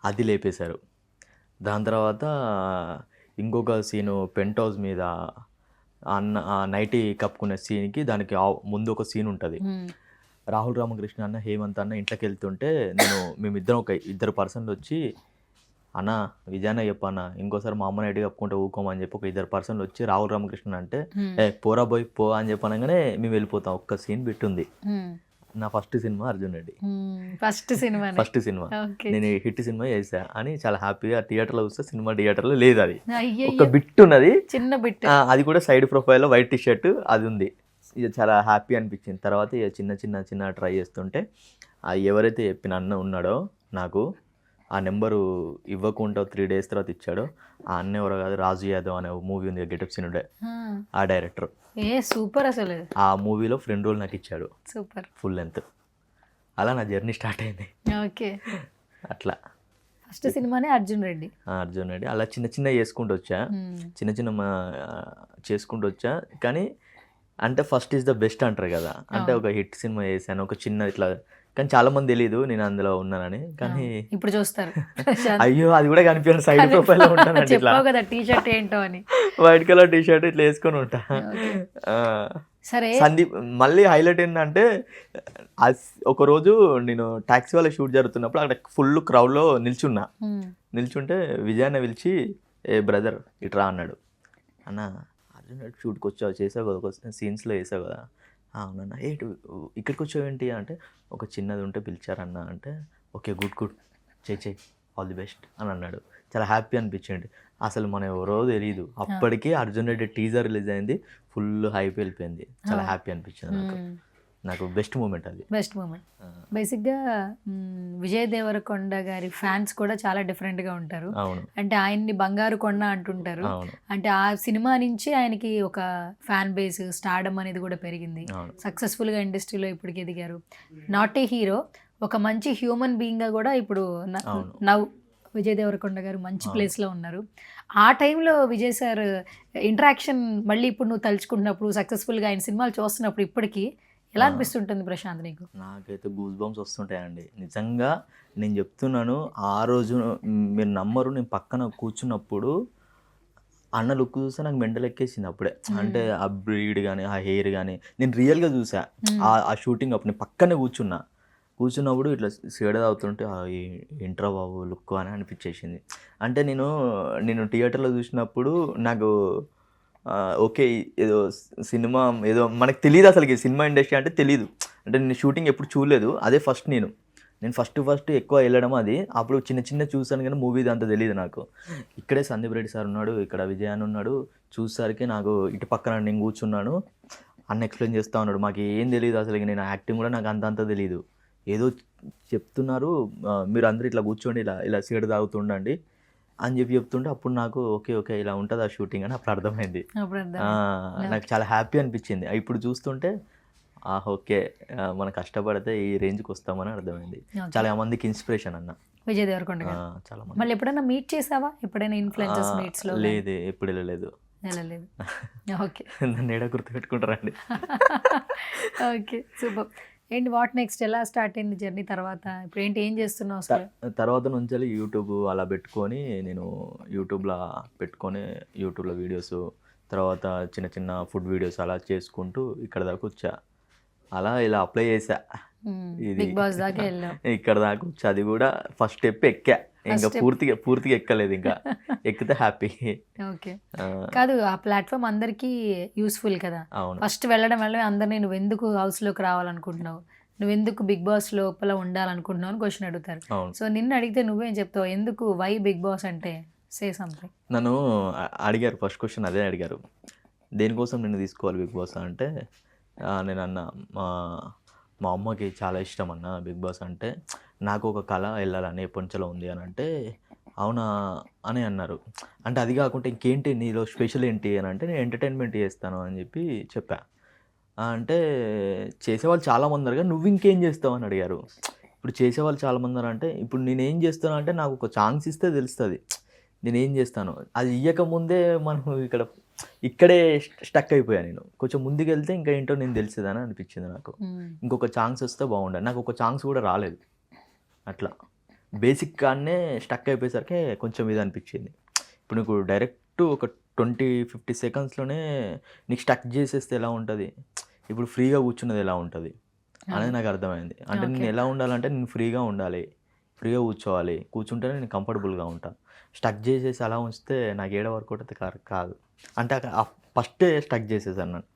అది లేపేశారు. దాని తర్వాత ఇంకొక సీను పెంట్ హౌస్ మీద నైటీ కప్పుకునే సీన్కి దానికి ముందు ఒక సీన్ ఉంటుంది. రాహుల్ రామకృష్ణ అన్న హేమంత్ అన్న ఇంట్లోకి వెళ్తుంటే మేమిద్దరం ఒక 2 పర్సన్లు వచ్చి, అన్న విజయన్న చెప్పన్న ఇంకోసారి మా అమ్మ నైటీ కప్పుకుంటే ఊకోమని చెప్పి ఒక 2 పర్సన్లు వచ్చి రాహుల్ రామకృష్ణ అంటే పోరా పోయి పో అని చెప్పనగానే మేము వెళ్ళిపోతాం. ఒక్క సీన్ బిట్టుంది. నా first cinema Arjun Reddy, first cinema నేను హిట్ సినిమా చేసా అని చాలా హ్యాపీగా థియేటర్లో చూస్తే సినిమా థియేటర్లో లేదు, అది ఒక బిట్ ఉన్నది, చిన్న బిట్, అది కూడా సైడ్ ప్రొఫైల్లో వైట్ టీషర్ట్ అది ఉంది. ఇక చాలా హ్యాపీ అనిపించింది. తర్వాత ఇక చిన్న ట్రై చేస్తుంటే ఎవరైతే చెప్పిన అన్న ఉన్నాడో నాకు ఆ నెంబరు ఇవ్వకుండా 3 days తర్వాత ఇచ్చాడో ఆ అన్న ఎవరో కాదు, రాజు యాదవ్ అనే మూవీ ఉంది గెటప్ సీన్ ఉండే, ఆ డైరెక్టర్. సూపర్ అసలు ఆ మూవీలో ఫ్రెండ్ రోల్ నాకు ఇచ్చాడు, సూపర్ ఫుల్ లెంత్. అలా నా జర్నీ స్టార్ట్ అయింది. ఓకే, అట్లా ఫస్ట్ సినిమానే అర్జున్ రెడ్డి. అలా చిన్న చేసుకుంటూ వచ్చా, చేసుకుంటూ వచ్చా. కానీ అంటే ఫస్ట్ ఈజ్ ద బెస్ట్ అంటారు కదా, అంటే ఒక హిట్ సినిమా చేశాను, ఒక చిన్న ఇట్లా, కానీ చాలా మంది తెలియదు నేను అందులో ఉన్నానని. కానీ ఇప్పుడు చూస్తారు, అయ్యో అది కూడా కనిపించాను, సైడ్ ప్రొఫైల్ ఉంటానండి ఇట్లా, టీషర్ట్ ఏంటో అని వైట్ కలర్ టీషర్ట్ ఇట్లా వేసుకొని ఉంటా. సరే సందీప్ మళ్ళీ హైలైట్ ఏంటంటే, ఒకరోజు నేను టాక్సీ వాళ్ళ షూట్ జరుగుతున్నప్పుడు అక్కడ ఫుల్ క్రౌడ్లో నిల్చుంటే విజయాన్న పిలిచి బ్రదర్ ఇట్రా అన్నాడు. అన్న అర్జున్ షూట్కి వచ్చావు, చేసావు కదా, ఒక సీన్స్లో వేసావు కదా. అవునన్నా ఇక్కడికి వచ్చావు ఏంటి అంటే, ఒక చిన్నది ఉంటే పిలిచారన్న అంటే, ఓకే గుడ్ చెయ్యి ఆల్ ది బెస్ట్ అని అన్నాడు. చాలా హ్యాపీ అనిపించింది. అసలు మనం ఎవరో తెలియదు, అప్పటికే అర్జున్ రెడ్డి టీజర్ రిలీజ్ అయింది, ఫుల్ హైప్ వెళ్ళిపోయింది. చాలా హ్యాపీ అనిపించింది నాకు బెస్ట్ మూమెంట్ అది. బేసిక్గా విజయ్ దేవరకొండ గారి ఫ్యాన్స్ కూడా చాలా డిఫరెంట్గా ఉంటారు. అంటే ఆయన్ని బంగారు కొండ అంటుంటారు. అంటే ఆ సినిమా నుంచి ఆయనకి ఒక ఫ్యాన్ బేస్, స్టార్డమ్ అనేది కూడా పెరిగింది. సక్సెస్ఫుల్గా ఇండస్ట్రీలో ఇప్పటికి ఎదిగారు. నాట్ ఏ హీరో, ఒక మంచి హ్యూమన్ బీయింగ్గా కూడా ఇప్పుడు నవ్ విజయ్ దేవరకొండ గారు మంచి ప్లేస్లో ఉన్నారు. ఆ టైంలో విజయ్ సార్ ఇంటరాక్షన్ మళ్ళీ ఇప్పుడు నువ్వు తలుచుకుంటున్నప్పుడు, సక్సెస్ఫుల్గా ఆయన సినిమాలు చూస్తున్నప్పుడు ఇప్పటికీ ఎలా అనిపిస్తుంటుంది ప్రశాంత్ నీకు? నాకైతే గూస్ బంప్స్ వస్తుంటాయండి నిజంగా. నేను చెప్తున్నాను, ఆ రోజు మీరు నమ్మరు, నేను పక్కన కూర్చున్నప్పుడు అన్న లుక్ చూస్తే నాకు మెంటల్ ఎక్కేసింది అప్పుడే. అంటే ఆ బ్రీడ్ కానీ ఆ హెయిర్ కానీ నేను రియల్గా చూసా. ఆ షూటింగ్ అప్పుడు నేను పక్కనే కూర్చున్నప్పుడు ఇట్లా సిగరెట్ తాగుతుంటే ఏంట్రా బాబు లుక్ అని అనిపించేసింది. అంటే నేను థియేటర్లో చూసినప్పుడు నాకు ఓకే ఏదో సినిమా ఏదో మనకు తెలియదు, అసలుకి సినిమా ఇండస్ట్రీ అంటే తెలియదు. అంటే నేను షూటింగ్ ఎప్పుడు చూడలేదు, అదే ఫస్ట్ నేను ఫస్ట్ ఎక్కువ వెళ్ళడం అది. అప్పుడు చిన్న చూసాను కానీ మూవీ అంత తెలియదు నాకు. ఇక్కడే సందీప్ రెడ్డి సార్ ఉన్నాడు, ఇక్కడ విజయ్ అని ఉన్నాడు. చూసేసరికి నాకు ఇటు పక్కన నేను కూర్చున్నాను, అన్న ఎక్స్ప్లెయిన్ చేస్తూ ఉన్నాడు. మాకు ఏం తెలియదు అసలు, నేను యాక్టింగ్ కూడా నాకు అంత తెలియదు. ఏదో చెప్తున్నారు, మీరు అందరూ ఇట్లా కూర్చోండి, ఇలా సిగరెట్ తాగుతుండండి అని చెప్తుంటే అప్పుడు నాకు ఓకే ఇలా ఉంటుంది ఆ షూటింగ్ అని అప్పుడు అర్థమైంది. నాకు చాలా హ్యాపీ అనిపించింది. ఇప్పుడు చూస్తుంటే ఓకే మనం కష్టపడితే ఈ రేంజ్కి వస్తామని అర్థమైంది. చాలా మందికి ఇన్స్పిరేషన్ అన్న విజయ్ దేవరకొండ గారు. చాలా మంది. మళ్ళీ ఎప్పుడైనా మీట్ చేసావా? ఎప్పుడైనా ఇన్ఫ్లుయెన్సర్స్ మీట్స్ లో? లేదు, ఎప్పుడు వెళ్ళలేదు. ఓకే, నన్ను ఏడా గుర్తుపెట్టుకుంటారండి. Okay, super. ఏంటి వాట్ నెక్స్ట్? ఎలా స్టార్ట్ అయింది జర్నీ? తర్వాత ఇప్పుడు ఏం చేస్తున్నావు అసలు? తర్వాత నుంచి యూట్యూబ్ అలా పెట్టుకొని నేను యూట్యూబ్లో వీడియోస్, తర్వాత చిన్న ఫుడ్ వీడియోస్ అలా చేసుకుంటూ ఇక్కడ దాకా వచ్చా. అలా ఇలా అప్లై చేసా, బిగ్ బాస్ దాకా వెళ్ళావు. ఇక్కడ దాకా వచ్చా. అది కూడా ఫస్ట్ స్టెప్ ఎక్కా, ఇంకా పూర్తిగా ఎక్కలేదు. ఇంకా ఎక్కితే హ్యాపీ. ఓకే, కాదు ఆ ప్లాట్ఫామ్ అందరికీ యూస్ఫుల్ కదా. ఫస్ట్ వెళ్ళడం అందరినీ నువ్వు ఎందుకు హౌస్లోకి రావాలనుకుంటున్నావు, నువ్వెందుకు బిగ్ బాస్ లోపల ఉండాలనుకుంటున్నావు అని క్వశ్చన్ అడుగుతారు. సో నిన్ను అడిగితే నువ్వేం చెప్తావు? ఎందుకు, వై బిగ్ బాస్ అంటే? Say something. నన్ను అడిగారు, ఫస్ట్ క్వశ్చన్ అదే అడిగారు, దేనికోసం నిన్ను తీసుకోవాలి బిగ్ బాస్ అంటే. నేను అన్న మా అమ్మకి చాలా ఇష్టం అన్న బిగ్ బాస్ అంటే, నాకు ఒక కళ వెళ్ళాలని ఎప్పటిలో ఉంది అని అంటే, అవునా అని అన్నారు. అంటే అది కాకుండా ఇంకేంటి నీలో స్పెషల్ ఏంటి అని అంటే, నేను ఎంటర్టైన్మెంట్ చేస్తాను అని చెప్పా. అంటే చేసేవాళ్ళు చాలామంది ఉన్నారు, నువ్వు ఇంకేం చేస్తావు అని అడిగారు. ఇప్పుడు చేసేవాళ్ళు చాలామంది ఉన్నారు అంటే, ఇప్పుడు నేనేం చేస్తాను అంటే నాకు ఒక ఛాన్స్ ఇస్తే తెలుస్తుంది నేనేం చేస్తాను. అది ఇవ్వకముందే మనం ఇక్కడే స్టక్ అయిపోయాను. నేను కొంచెం ముందుకు వెళ్తే ఇంకా ఏంటో నేను తెలిసేదని అనిపించింది నాకు. ఇంకొక ఛాన్స్ వస్తే బాగుండదు. నాకు ఒక ఛాన్స్ కూడా రాలేదు. అట్లా బేసిక్ గానే స్టక్ అయిపోయేసరికి కొంచెం ఇది అనిపించింది. ఇప్పుడు నీకు డైరెక్ట్ ఒక 20-50 సెకండ్స్లోనే నీకు స్టక్ చేసేస్తే ఎలా ఉంటుంది, ఇప్పుడు ఫ్రీగా కూర్చున్నది ఎలా ఉంటుంది అనేది నాకు అర్థమైంది. అంటే నేను ఎలా ఉండాలంటే, నేను ఫ్రీగా ఉండాలి, ఫ్రీగా కూర్చుంటేనే నేను కంఫర్టబుల్గా ఉంటాను. స్టక్ చేసేసి అలా ఉంచితే నాకు ఏడ వరకు అయితే కాదు. అంటే ఫస్టే స్టక్ చేసేసాను నన్ను.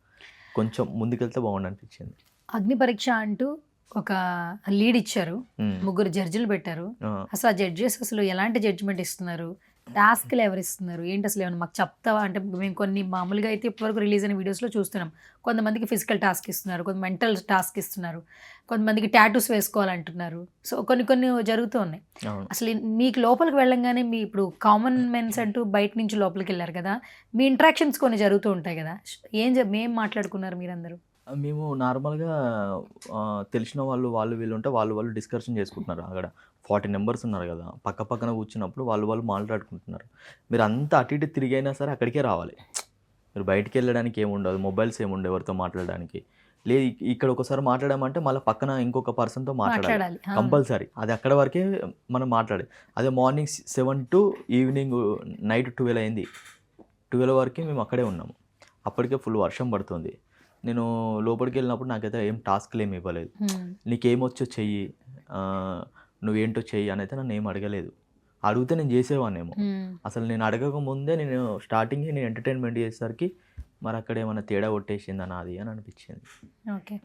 కొంచెం ముందుకెళ్తే బాగుండు అనిపించింది. అగ్ని పరీక్ష అంటూ ఒక లీడ్ ఇచ్చారు, 3 జడ్జిలు పెట్టారు. అసలు ఆ జడ్జెస్ అసలు ఎలాంటి జడ్జిమెంట్ ఇస్తున్నారు, టాస్క్లు ఎవరు ఇస్తున్నారు, ఏంటి అసలు ఏమన్నా మాకు చెప్తావా? అంటే మేము కొన్ని మామూలుగా అయితే ఇప్పటివరకు రిలీజ్ అయిన వీడియోస్లో చూస్తున్నాం, కొంతమందికి ఫిజికల్ టాస్క్ ఇస్తున్నారు, కొంత మెంటల్ టాస్క్ ఇస్తున్నారు, కొంతమందికి టాటూస్ వేసుకోవాలంటున్నారు. సో కొన్ని జరుగుతూ ఉన్నాయి. అసలు మీకు లోపలికి వెళ్ళంగానే మీ ఇప్పుడు కామన్ మెన్స్ అంటూ బయట నుంచి లోపలికి వెళ్ళారు కదా, మీ ఇంట్రాక్షన్స్ కొన్ని జరుగుతూ ఉంటాయి కదా, ఏం మాట్లాడుకున్నారు మీరందరూ? మేము నార్మల్గా తెలిసిన వాళ్ళు వీళ్ళు ఉంటే వాళ్ళు డిస్కషన్ చేసుకుంటున్నారు. అక్కడ 40 మెంబర్స్ ఉన్నారు కదా, పక్కన కూర్చున్నప్పుడు వాళ్ళు మాట్లాడుకుంటున్నారు. మీరు అంతా అటు ఇటు తిరిగైనా సరే అక్కడికే రావాలి. మీరు బయటికి వెళ్ళడానికి ఏముండదు, మొబైల్స్ ఏముండవు ఎవరితో మాట్లాడడానికి. లేదు ఇక్కడ ఒకసారి మాట్లాడామంటే మళ్ళీ పక్కన ఇంకొక పర్సన్తో మాట్లాడాలి కంపల్సరీ. అది అక్కడ వరకే మనం మాట్లాడాలి. అదే మార్నింగ్ 7 to ఈవినింగ్ నైట్ 12 అయింది. 12 వరకు మేము అక్కడే ఉన్నాము. అప్పటికే ఫుల్ వర్షం పడుతుంది. నేను లోపలికి వెళ్ళినప్పుడు నాకైతే ఏం టాస్క్లు ఏమి ఇవ్వలేదు. నీకేమొచ్చో చెయ్యి, నువ్వేంటో చెయ్యి అని అయితే నన్ను ఏం అడగలేదు. అడిగితే నేను చేసేవాన్నేమో. అసలు నేను అడగక ముందే నేను స్టార్టింగ్ నేను ఎంటర్టైన్మెంట్ చేసేసరికి మరి అక్కడ ఏమైనా తేడా కొట్టేసిందా నాది అని అనిపించింది. ఓకే,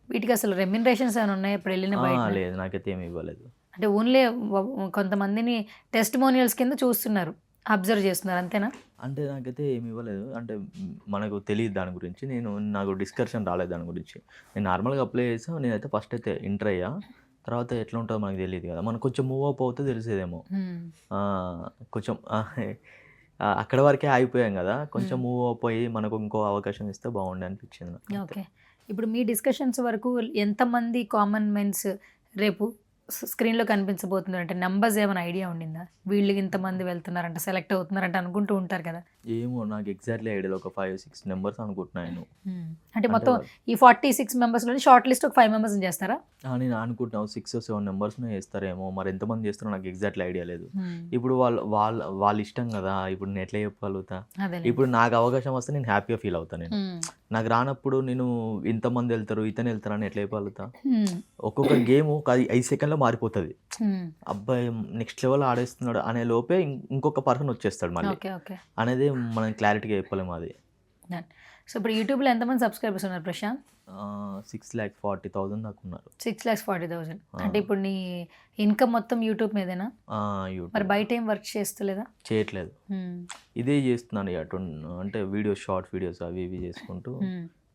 వీటికి అసలు రెమ్యునరేషన్స్ ఏమైనా ఉన్నాయి ఇప్పుడు వెళ్ళిన? లేదు, నాకైతే ఏమి ఇవ్వలేదు. అంటే ఓన్లీ కొంతమందిని టెస్టిమోనియల్స్ కింద చూస్తున్నారు, అబ్జర్వ్ చేస్తున్నారు, అంతేనా? అంటే నాకైతే ఏమి ఇవ్వలేదు. అంటే మనకు తెలియదు దాని గురించి, నాకు డిస్కషన్ రాలేదు దాని గురించి. నేను నార్మల్గా అప్లై చేసాను. నేనైతే ఫస్ట్ అయితే ఇంటర్ అయ్యా, తర్వాత ఎట్లా ఉంటుందో మనకు తెలియదు కదా, మనకు కొంచెం మూవ్ అప్ అవుతే తెలిసేదేమో. కొంచెం అక్కడ వరకే ఆగిపోయాం కదా, కొంచెం మూవ్ అప్ అయ్యి మనకు ఇంకో అవకాశం ఇస్తే బాగుండే అనిపించింది. ఓకే, ఇప్పుడు మీ డిస్కషన్స్ వరకు ఎంతమంది కామన్ మెన్స్ రేపు స్క్రీన్లో కనిపించబోతుంది అంటే నెంబర్స్ ఏమైనా ఐడియా ఉండిందా? వీళ్ళకి ఇంతమంది వెళ్తున్నారంట, సెలెక్ట్ అవుతున్నారంట అనుకుంటూ ఉంటారు కదా. ఏమో నాకు ఎగ్జాక్ట్లీ ఐడియా, ఒక 5-6 నెంబర్స్ అనుకుంటున్నాను. అంటే మొత్తం ఈ 46 మెంబర్స్లో షార్ట్ లిస్ట్ ఒక 5 మెంబర్స్ చేస్తారా? నేను అనుకుంటున్నాను 6-7 నెంబర్స్నే చేస్తారేమో, మరి ఎంతమంది చేస్తారో నాకు ఎగ్జాక్ట్లీ ఐడియా లేదు. ఇప్పుడు వాళ్ళ ఇష్టం కదా, ఇప్పుడు నేను ఎట్లా చెప్పగలుగుతా? ఇప్పుడు నాకు అవకాశం వస్తే నేను హ్యాపీగా ఫీల్ అవుతాను. నేను నాకు రానప్పుడు నేను ఇంతమంది వెళ్తారు ఇతను వెళ్తారు అని ఎట్లా చెప్పగలుగుతా? ఒక్కొక్క గేమ్ ఒక 5 సెకండ్లో మారిపోతుంది. అబ్బాయి నెక్స్ట్ లెవెల్ ఆడేస్తున్నాడు అనే లోపే ఇంకొక పర్సన్ వచ్చేస్తాడు మళ్ళీ అనేది మనం క్లారిటీగా చెప్పలేము అది. సో ఇప్పుడు యూట్యూబ్లో ఎంతమంది సబ్స్క్రైబర్స్ ఉన్నారు ప్రశాంత్? 6,40,000 దాకా ఉన్నారు. 6,40,000 అంటే ఇప్పుడు నీ ఇన్కమ్ మొత్తం యూట్యూబ్ మీదేనా? మరి బయట ఏం వర్క్ చేస్తలేదా? చేయట్లేదు, ఇదే చేస్తున్నాను ఇక. అంటే వీడియోస్, షార్ట్ వీడియోస్ అవి ఇవి చేసుకుంటూ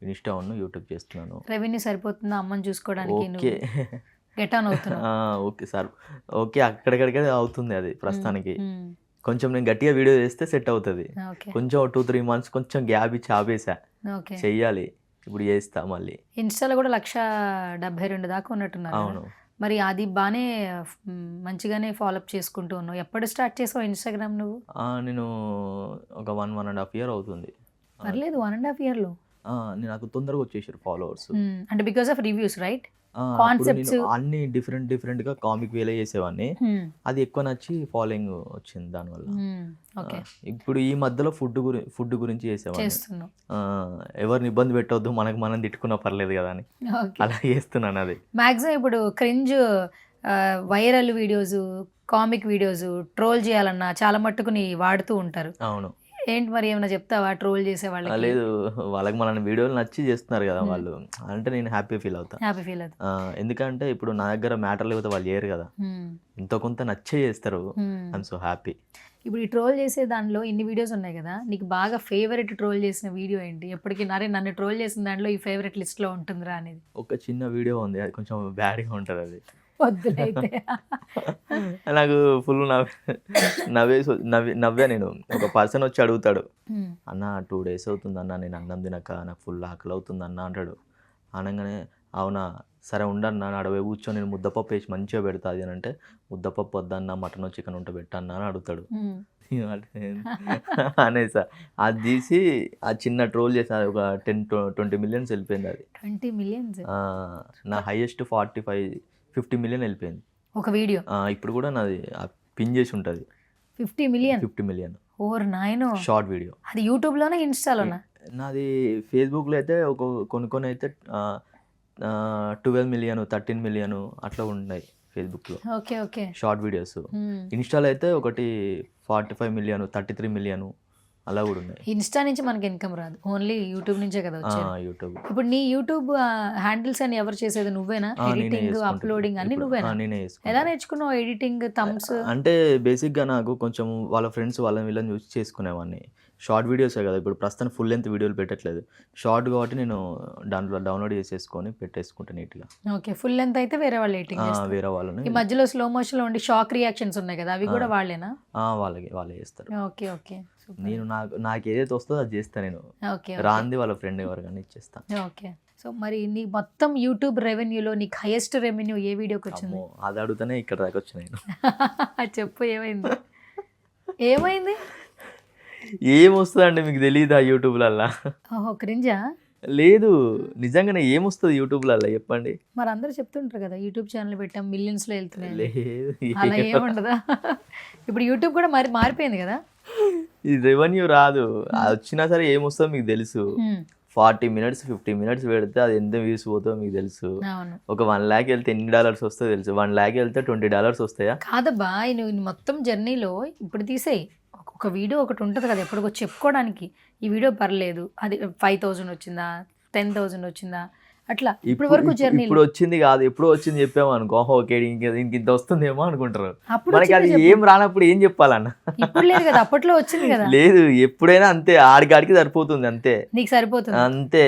ఇన్స్టా యూట్యూబ్ చేస్తున్నాను. రెవెన్యూ సరిపోతుందా అమ్మని చూసుకోవడానికి? ఓకే గెట్ ఆన్ అవుతున్నా? ఓకే సార్, ఓకే అక్కడికడికే అవుతుంది అది ప్రస్తుతానికి. కొంచెం నేను గట్టిగా వీడియో చేస్తే సెట్ అవుతుంది. కొంచెం 2-3 మంత్స్ కొంచెం గ్యాప్ ఇచ్చి ఆపేసా, చెయ్యాలి. ఇప్పుడు చేస్తా మళ్ళీ. ఇన్స్టాలో కూడా 1,72,000 దాకా ఉన్నట్టున్నారు. అవును. మరి అది బాగానే మంచిగానే ఫాలోఅప్ చేసుకుంటూ ఉన్నావు. ఎప్పుడు స్టార్ట్ చేసావు ఇన్స్టాగ్రామ్ నువ్వు? నేను ఒక 1.5 year అవుతుంది. పర్లేదు, 1.5 yearలో నాకు తొందరగా వచ్చేసారు ఫాలోవర్స్. అంటే because of reviews, right? Concepts అన్ని డిఫరెంట్ గా కామిక్ వేలో చేసేవాడిని, అది ఎక్కువ నచ్చి ఫాలోయింగ్ వచ్చింది దానివల్ల. ఇప్పుడు ఈ మధ్యలో ఫుడ్ గురించి చేసేవాడిని. ఎవరిని ఇబ్బంది పెట్టవద్దు, మనకు మనం తిట్టుకున్నా పర్లేదు కదా అని అలా చేస్తున్నాను. అది మ్యాక్సిమం ఇప్పుడు cringe viral videos, comic videos troll చేయాలన్నా చాలా మట్టుకు నీ వాడుతూ ఉంటారు. అవును. ఏంటి మరి ఏమైనా చెప్తావా ట్రోల్ చేసే వాళ్ళకి? లేదు, వాళ్ళకి మన వీడియోలు నచ్చి చేస్తున్నారు కదా వాళ్ళు, అంటే నేను హ్యాపీ ఫీల్ అవుతాను. ఎందుకంటే ఇప్పుడు నా దగ్గర మ్యాటర్ లేకపోతే వాళ్ళు చేయరు కదా, ఎంతో కొంత నచ్చే చేస్తారు. I'm so happy. ఇప్పుడు ఈ ట్రోల్ చేసే దానిలో ఇన్ని వీడియోస్ ఉన్నాయి కదా, నీకు బాగా ఫేవరెట్ ట్రోల్ చేసిన వీడియో ఏంటి? ఎప్పటికీ నన్ను ట్రోల్ చేసిన దాంట్లో ఈ ఫేవరెట్ లిస్ట్లో ఉంటుందిరా అనేది ఒక చిన్న వీడియో ఉంది, అది కొంచెం బ్యాడ్గా ఉంటుంది. అది వద్దులైతే. నాకు ఫుల్ నవ్వా నేను. ఒక పర్సన్ వచ్చి అడుగుతాడు, అన్న 2 days అవుతుంది అన్న నేను అన్నం తినక, నాకు ఫుల్ ఆకలి అవుతుంది అన్న అంటాడు. అనగానే అవునా సరే ఉండన్నా అడవి కూర్చొని నేను ముద్దపప్పు వేసి మంచిగా పెడతా అది అని అంటే, ముద్దపప్పు వద్దన్న మటన్ చికెన్ ఉంటే పెట్టన్నా అని అడుగుతాడు. అనేసా అది తీసి ఆ చిన్న ట్రోల్ చేసిన ఒక 10-20 millions వెళ్ళిపోయింది. అది 20 millions నా హైయెస్ట్ 45-50 million వెళ్ళిపోయింది ఒక వీడియో. ఇప్పుడు కూడా నాది పిన్ చేసి ఉంటుంది 50 million. ఓర్ నాయనో, షార్ట్ వీడియో. అది యూట్యూబ్లోనా ఇన్స్టాలోనా? నాది ఫేస్బుక్లో అయితే కొన్ని అయితే 12 million 13 million అట్లా ఉన్నాయి ఫేస్బుక్లో. Okay okay, short videos. ఇన్స్టాలో అయితే ఒకటి 45 million 33 million అలా కూడా ఉన్నాయి. ఇన్స్టా నుంచి మనకి ఇన్కమ్ రాదు, ఓన్లీ యూట్యూబ్ నుంచే కదా వచ్చేది. యూట్యూబ్. ఇప్పుడు నీ యూట్యూబ్ హ్యాండిల్స్ అని ఎవరు చేసేది? నువ్వేనా? ఎడిటింగ్, అప్లోడింగ్ అన్ని నువ్వేనా? నేనే. ఎలా నేర్చుకున్నావు ఎడిటింగ్, థంబ్స్? అంటే బేసిక్గా నాకు కొంచెం వాళ్ళ ఫ్రెండ్స్ వీళ్ళని చూసి చేసుకునేవాడిని. షార్ట్ వీడియోసే కదా, ఇప్పుడు ప్రస్తుతం ఫుల్ లెంత్ వీడియోలు పెట్టట్లేదు, షార్ట్ కాబట్టి నేను దాంట్లో డౌన్లోడ్ చేసేసుకొని పెట్టేసుకుంటాను నీట్గా. ఓకే, ఫుల్ లెంత్ అయితే వేరే వాళ్ళు ఎడిటింగ్ చేస్తారు. వేరే వాళ్ళని. ఈ మధ్యలో స్లో మోషన్లో ఉండి షాక్ రియాక్షన్స్ ఉన్నాయి కదా, అవి కూడా వాళ్ళేనా? వాళ్ళే చేస్తారు. Okay okay. నేను నాకు ఏదైతే వస్తుందో అది చేస్తాను నేను. రాంది వాళ్ళ ఫ్రెండ్ ఎవరికైనా ఇచ్చేస్తాను. ఓకే. సో మరి నీ మొత్తం యూట్యూబ్ రెవెన్యూలో నీకు హైయెస్ట్ రెవెన్యూ ఏ వీడియోకి వచ్చింది? అది అడుగుతానే ఇక్కడ దాకా వచ్చి నేను. చెప్పు, ఏమైంది? ఏమొస్తుందండి మీకు తెలియదా యూట్యూబ్లల్లా? ఓహో, క్రింజా? లేదు, నిజంగానే ఏమొస్తుంది యూట్యూబ్లల్లా చెప్పండి. మరి అందరూ చెప్తుంటారు కదా యూట్యూబ్ ఛానల్ పెట్టాం మిలియన్స్లో వెళ్తున్నాయి. లేదు, అలా ఏముండదా? ఇప్పుడు యూట్యూబ్ కూడా మారిపోయింది కదా. ఇది రెవెన్యూ రాదు, అది వచ్చినా సరే ఏమొస్తుందో మీకు తెలుసు. 40 minutes 50 minutes పెడితే అది ఎంత వ్యూస్ పోతుందో మీకు తెలుసు. ఒక 1 lakh వెళ్తే $8 వస్తుందో తెలుసు. 1 lakh వెళ్తే $20 వస్తాయా? కాదబ్బా, నువ్వు మొత్తం జర్నీలో ఇప్పుడు తీసేయి, ఒక వీడియో ఒకటి ఉంటుంది కదా ఎప్పటికో చెప్పుకోవడానికి, ఈ వీడియో పర్లేదు, అది 5,000 వచ్చిందా 10,000 వచ్చిందా అట్లా. ఇప్పుడు వరకు జర్నీ ఇప్పుడు వచ్చింది కాదు, ఎప్పుడు వచ్చింది చెప్పాము అనుకో, ఓకే దీనికి ఇంత వస్తుందేమో అనుకుంటారు. మనకి అది ఏం రానప్పుడు ఏం చెప్పాలన్న? ఇప్పుడు లేదు కదా, అప్పట్లో వచ్చింది కదా. లేదు, ఎప్పుడైనా అంతే, ఆడికాడికి సరిపోతుంది అంతే. నీకు సరిపోతుంది అంతే,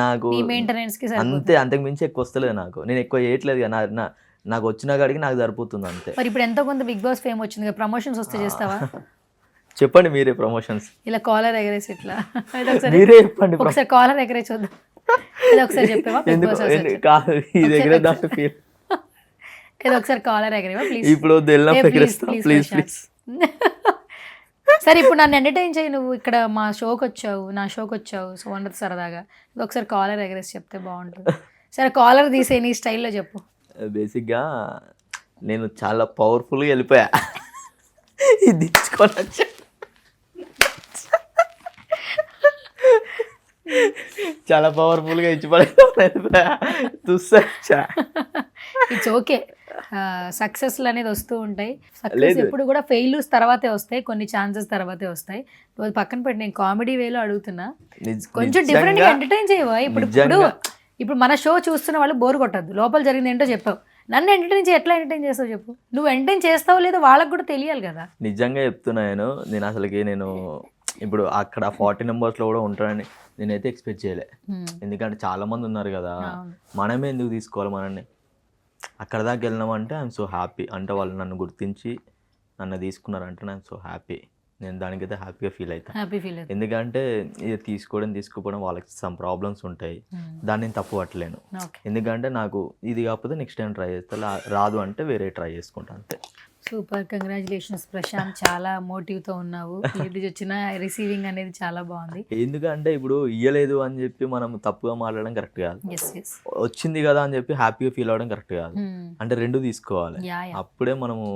నాకు మెయింటెనెన్స్ కి అంతే, అంతకు మించి ఎక్కువ వస్తలేదు నాకు. నేను ఎక్కువ చేయట్లేదు కదా, నాకు వచ్చిన కాడికి నాకు సరిపోతుంది అంతే. మరి ఇప్పుడు ఎంతో కొంత బిగ్ బాస్ ఫేమ్ వచ్చింది కదా, ప్రమోషన్స్ వస్తే చేస్తావా? చెప్పండి మీరే ప్రమోషన్స్. ఇలా కాలర్ ఎగరేసి ఇట్లా మీరే చెప్పండి. ఒకసారి కాలర్ ఎగరేసి వద్దాం, ఒకసారి చెప్పావా? కాదు, ఇది ఎగరేద్దాం. ఏదో ఒకసారి కాలర్ ఎగరేవా ప్లీజ్. ఇప్పుడు వద్దు, వెళ్ళినప్పుడు ఎగరేస్తా. Please please. సరే ఇప్పుడు నన్ను ఎంటర్టైన్ చేయి, నువ్వు ఇక్కడ మా షోకి వచ్చావు, నా షోకి వచ్చావు, సో ఉండదు సరదాగా ఇది ఒకసారి కాలర్ ఎగరేసి చెప్తే బాగుంటుంది. సరే కాలర్ తీసే నీ స్టైల్లో చెప్పు. బేసిక్గా నేను చాలా పవర్ఫుల్గా వెళ్ళిపోయా, ఇది దించుకొని వచ్చా. చాలా పవర్ఫుల్గా వెళ్ళిపోయా, తుస్సా. ఇట్స్ ఓకే, సక్సెస్లు అనేది వస్తూ ఉంటాయి. సక్సెస్ లేదు. ఎప్పుడు కూడా ఫెయిల్యూర్స్ తర్వాతే వస్తాయి, కొన్ని ఛాన్సెస్ తర్వాతే వస్తాయి. అది పక్కన పెట్టి నేను కామెడీ వేలో అడుగుతున్నా, కొంచెం డిఫరెంట్ గా ఎంటర్టైన్ చేయవా? ఇప్పుడు మన షో చూస్తున్న వాళ్ళు బోర్ కొట్టద్దు, లోపల జరిగింది ఏంటో చెప్పావు, నన్ను ఎంటర్టైన్ చేయి, ఎట్లా ఎంటర్టైన్ చేస్తావు చెప్పు. నువ్వు ఎంటర్టైన్ చేస్తావో లేదో వాళ్ళకి కూడా తెలియాలి కదా. నిజంగా చెప్తున్నాను, నేను అసలుకి నేను ఇప్పుడు అక్కడ 40 నెంబర్స్లో కూడా ఉంటానని నేనైతే ఎక్స్పెక్ట్ చేయలే. ఎందుకంటే చాలా మంది ఉన్నారు కదా, మనమే ఎందుకు తీసుకోవాలి మనల్ని. అక్కడ దాకా వెళ్ళినామంటే ఐఎమ్ సో హ్యాపీ. అంటే వాళ్ళు నన్ను గుర్తించి నన్ను తీసుకున్నారంటే ఐఎమ్ సో హ్యాపీ. నేను దానికైతే హ్యాపీగా ఫీల్ అవుతాను. ఎందుకంటే ఇది తీసుకుపోవడం వాళ్ళకి సమ్ ప్రాబ్లమ్స్ ఉంటాయి, దాన్ని నేను తప్పు పట్టలేను. ఎందుకంటే నాకు ఇది కాకపోతే నెక్స్ట్ టైం ట్రై చేస్తా, రాదు అంటే వేరే ట్రై చేసుకుంటాను అంతే. సూపర్, కంగ్రాచులేషన్స్ ప్రశాంత్, చాలా మోటివ్తో ఉన్నావు. ఇది వచ్చిన రిసీవింగ్ అనేది చాలా బాగుంది. ఎందుకంటే ఇప్పుడు ఇయ్యలేదు అని చెప్పి మనం తప్పుగా మాట్లాడడం కరెక్ట్ కాదు, వచ్చింది కదా అని చెప్పి హ్యాపీగా ఫీల్ అవ్వడం కరెక్ట్ కాదు. అంటే రెండు తీసుకోవాలి, అప్పుడే మనము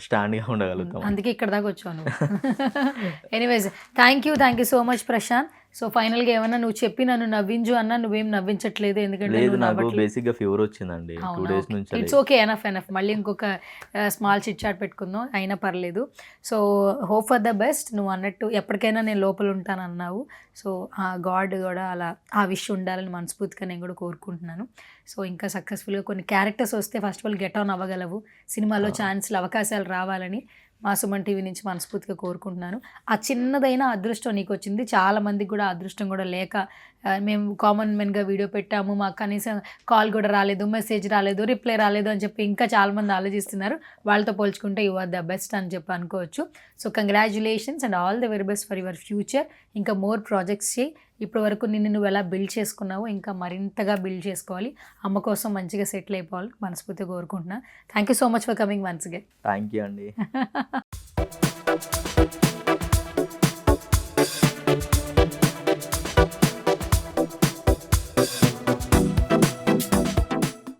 స్టాండ్గా ఉండగలుగుతాం. అందుకే ఇక్కడ దాకా వచ్చాను. Anyways thank you so much Prashanth. So ఫైనల్గా ఏమన్నా నువ్వు చెప్పి నన్ను నవ్వించు అన్నా నువ్వేం నవ్వించట్లేదు, ఎందుకంటే నాకు బేసిక్గా ఫీవర్ వచ్చిందండి 2 days నుంచి. It's okay, enough. మళ్ళీ ఇంకొక స్మాల్ చిట్ చాట్ పెట్టుకుందాం, అయినా పర్లేదు. So hope for the best. నువ్వు అన్నట్టు ఎప్పటికైనా నేను లోపల ఉంటాను అన్నావు, సో ఆ గాడ్ కూడా అలా ఆ విష్ ఉండాలని మనస్ఫూర్తిగా నేను కూడా కోరుకుంటున్నాను. సో ఇంకా సక్సెస్ఫుల్గా కొన్ని క్యారెక్టర్స్ వస్తే first of all get on అవ్వగలవు, సినిమాలో ఛాన్స్లు అవకాశాలు రావాలని మా సుమన్ టీవీ నుంచి మనస్ఫూర్తిగా కోరుకుంటున్నాను. ఆ చిన్నదైన అదృష్టం నీకు వచ్చింది, చాలా మందికి కూడా అదృష్టం కూడా లేక మేము కామన్ మెన్గా వీడియో పెట్టాము, మాకు కనీసం కాల్ కూడా రాలేదు, మెసేజ్ రాలేదు, రిప్లై రాలేదు అని చెప్పి ఇంకా చాలామంది ఆలోచిస్తున్నారు. వాళ్ళతో పోల్చుకుంటే యు ఆర్ ద బెస్ట్ అని చెప్పి అనుకోవచ్చు. So congratulations and all the very best for your future. ఇంకా మోర్ ప్రాజెక్ట్స్ చేయి. ఇప్పటి వరకు నిన్ను నువ్వు ఎలా బిల్డ్ చేసుకున్నావో ఇంకా మరింతగా బిల్డ్ చేసుకోవాలి, అమ్మ కోసం మంచిగా సెటిల్ అయిపోవాలి మనస్ఫూర్తిగా కోరుకుంటున్నా. Thank you so much for coming once again. Thank you అండి.